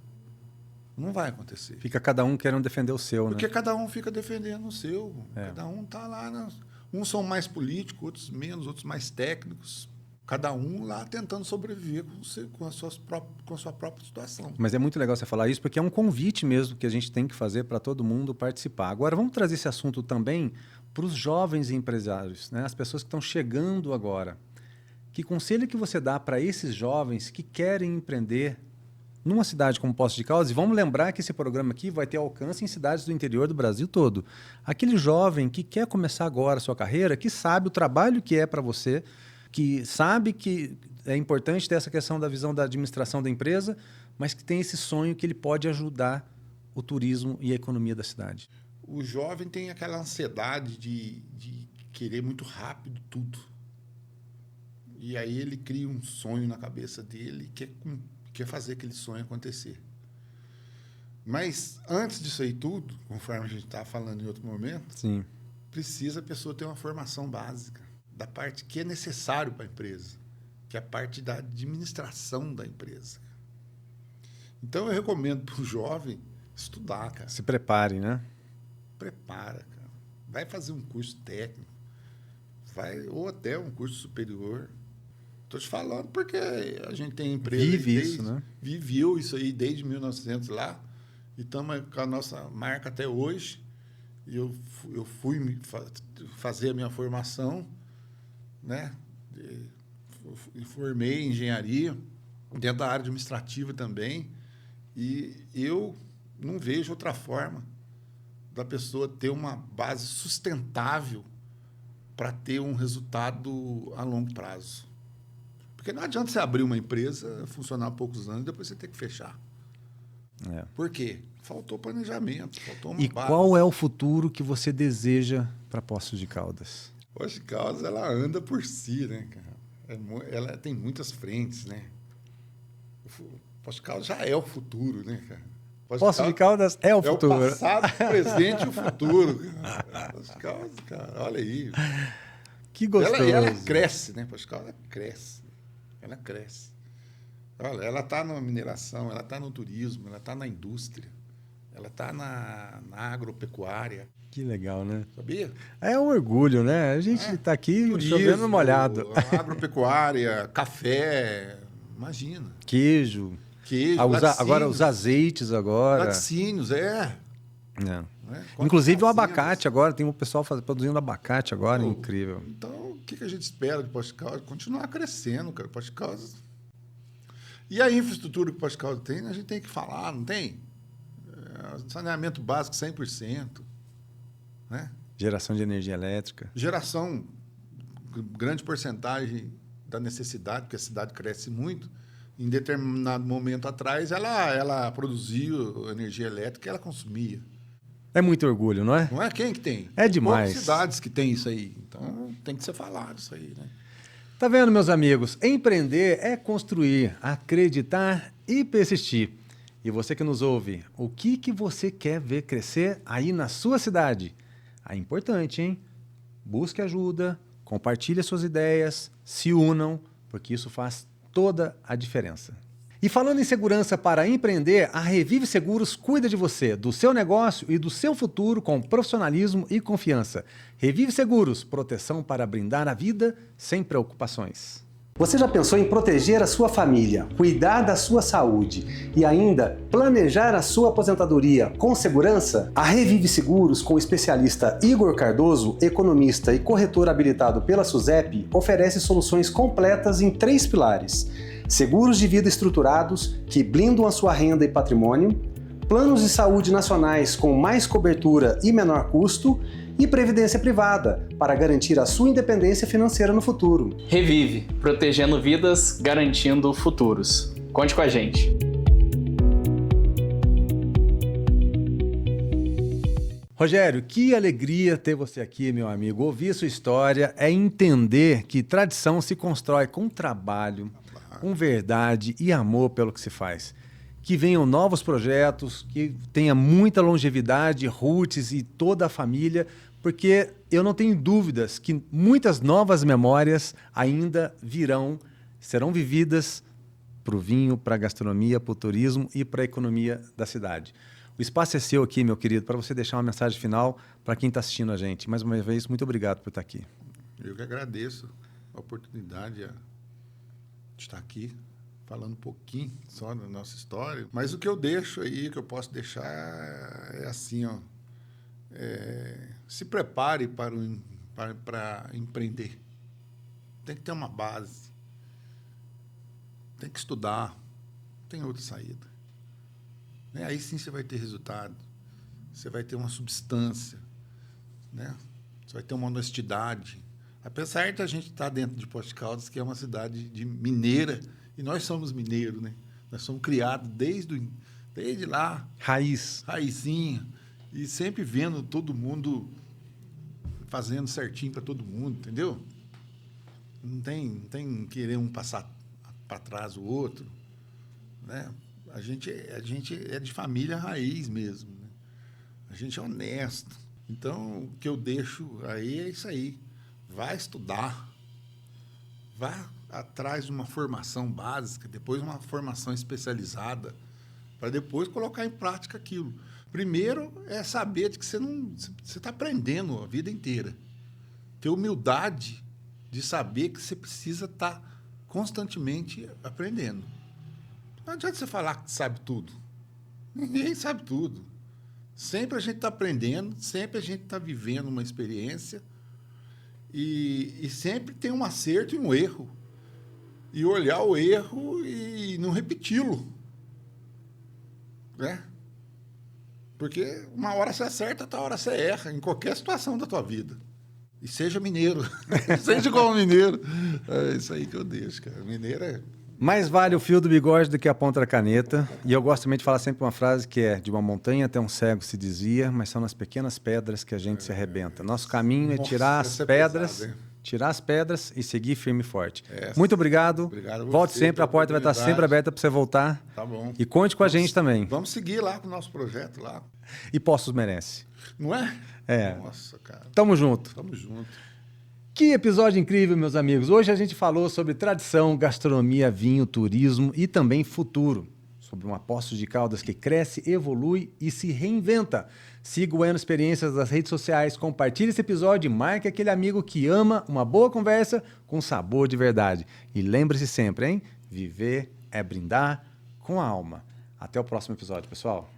não vai acontecer. Fica cada um querendo defender o seu, Porque né? cada um fica defendendo o seu. Cada um está lá. Uns são mais políticos, outros menos, outros mais técnicos. Cada um lá tentando sobreviver com a sua própria situação. Mas é muito legal você falar isso, porque é um convite mesmo que a gente tem que fazer para todo mundo participar. Agora, vamos trazer esse assunto também para os jovens empresários, né? As pessoas que estão chegando agora. Que conselho que você dá para esses jovens que querem empreender numa cidade como Poços de Caldas? E vamos lembrar que esse programa aqui vai ter alcance em cidades do interior do Brasil todo. Aquele jovem que quer começar agora a sua carreira, que sabe o trabalho que é para você, que sabe que é importante ter essa questão da visão da administração da empresa, mas que tem esse sonho que ele pode ajudar o turismo e a economia da cidade. O jovem tem aquela ansiedade de querer muito rápido tudo. E aí ele cria um sonho na cabeça dele e quer fazer aquele sonho acontecer. Mas antes disso aí tudo, conforme a gente estava falando em outro momento, Sim. precisa a pessoa ter uma formação básica da parte que é necessário para a empresa, que é a parte da administração da empresa. Então, eu recomendo para o jovem estudar, cara. Se prepare, né? Prepara, cara. Vai fazer um curso técnico, ou até um curso superior. Estou te falando porque a gente tem empresa... Viveu isso aí desde 1900 lá, e estamos com a nossa marca até hoje. E eu fui fazer a minha formação, né? Formei em engenharia, dentro da área administrativa também, e eu não vejo outra forma da pessoa ter uma base sustentável para ter um resultado a longo prazo. Porque não adianta você abrir uma empresa, funcionar há poucos anos, e depois você ter que fechar. Por quê? Faltou planejamento, faltou uma E base. qual é o futuro que você deseja para Poços de Caldas? Poços de Caldas, ela anda por si, né, cara? Ela tem muitas frentes, né? Poços de Caldas já é o futuro, né, cara? Poços de Caldas é o futuro. É o passado, o presente e o futuro. Poços de Caldas, cara, olha aí. Que gostoso. Ela cresce, né? Poços de Caldas cresce. Ela cresce. Olha, ela está na mineração, ela está no turismo, ela está na indústria, ela está na agropecuária. Que legal, né? Sabia? É um orgulho, né? A gente está aqui Turismo, chovendo molhado. Agropecuária, café, imagina. Queijo. Agora os azeites agora. Laticínios, Inclusive o abacate agora, tem um pessoal produzindo abacate agora, incrível. Então, o que a gente espera de Poços de Caldas? Continuar crescendo, cara. Poços de Caldas. E a infraestrutura que o Poços de Caldas tem, a gente tem que falar, não tem? Saneamento básico 100%. Né? Geração de energia elétrica. Geração, grande porcentagem da necessidade, porque a cidade cresce muito. Em determinado momento atrás, ela produziu energia elétrica e ela consumia. É muito orgulho, não é? Não é? Quem que tem? É demais. Poucas cidades que tem isso aí. Então, tem que ser falado isso aí, né? Tá vendo, meus amigos? Empreender é construir, acreditar e persistir. E você que nos ouve, o que você quer ver crescer aí na sua cidade? É importante, hein? Busque ajuda, compartilhe suas ideias, se unam, porque isso faz toda a diferença. E falando em segurança para empreender, a Revive Seguros cuida de você, do seu negócio e do seu futuro com profissionalismo e confiança. Revive Seguros, proteção para brindar a vida sem preocupações. Você já pensou em proteger a sua família, cuidar da sua saúde e ainda planejar a sua aposentadoria com segurança? A Revive Seguros, com o especialista Igor Cardoso, economista e corretor habilitado pela SUSEP, oferece soluções completas em 3 pilares: seguros de vida estruturados, que blindam a sua renda e patrimônio, planos de saúde nacionais com mais cobertura e menor custo, e previdência privada, para garantir a sua independência financeira no futuro. Revive, protegendo vidas, garantindo futuros. Conte com a gente. Rogério, que alegria ter você aqui, meu amigo. Ouvir sua história é entender que tradição se constrói com trabalho, com verdade e amor pelo que se faz. Que venham novos projetos, que tenha muita longevidade, roots e toda a família, porque eu não tenho dúvidas que muitas novas memórias ainda virão, serão vividas para o vinho, para a gastronomia, para o turismo e para a economia da cidade. O espaço é seu aqui, meu querido, para você deixar uma mensagem final para quem está assistindo a gente. Mais uma vez, muito obrigado por estar aqui. Eu que agradeço a oportunidade de estar aqui, falando um pouquinho só da nossa história. Mas o que eu deixo aí, que eu posso deixar, é assim, ó. Se prepare para empreender. Tem que ter uma base. Tem que estudar. Não tem outra saída. Aí sim você vai ter resultado. Você vai ter uma substância. Né? Você vai ter uma honestidade. Apesar de a gente estar dentro de Poços de Caldas, que é uma cidade de mineira, e nós somos mineiros, né? Nós somos criados desde lá. Raizinha. E sempre vendo todo mundo fazendo certinho para todo mundo, entendeu? Não tem querer um passar para trás o outro, né? A gente é de família raiz mesmo, né? A gente é honesto. Então, o que eu deixo aí é isso aí. Vai estudar, vá atrás de uma formação básica, depois uma formação especializada, para depois colocar em prática aquilo. Primeiro é saber de que você está aprendendo a vida inteira. Ter humildade de saber que você precisa estar constantemente aprendendo. Não adianta você falar que sabe tudo. Ninguém sabe tudo. Sempre a gente está aprendendo, sempre a gente está vivendo uma experiência e sempre tem um acerto e um erro. E olhar o erro e não repeti-lo. Né? Porque uma hora você acerta, outra hora você erra, em qualquer situação da tua vida. E seja mineiro. Seja igual mineiro. É isso aí que eu deixo, cara. Mineiro é... Mais vale o fio do bigode do que a ponta da caneta. E eu gosto também de falar sempre uma frase que é: de uma montanha até um cego se desvia, mas são nas pequenas pedras que a gente se arrebenta. Nosso caminho é tirar as pedras... Tirar as pedras e seguir firme e forte. Muito obrigado. Obrigado a você. Volte sempre, a porta vai estar sempre aberta para você voltar. Tá bom. E conte com a gente também. Vamos seguir lá com o nosso projeto lá. E Poços merece. Não é? É. Nossa, cara. Tamo junto. Tamo junto. Que episódio incrível, meus amigos. Hoje a gente falou sobre tradição, gastronomia, vinho, turismo e também futuro. Sobre uma Poços de Caldas que cresce, evolui e se reinventa. Siga o Eno Experiências nas redes sociais, compartilhe esse episódio e marque aquele amigo que ama uma boa conversa com sabor de verdade. E lembre-se sempre, hein? Viver é brindar com a alma. Até o próximo episódio, pessoal.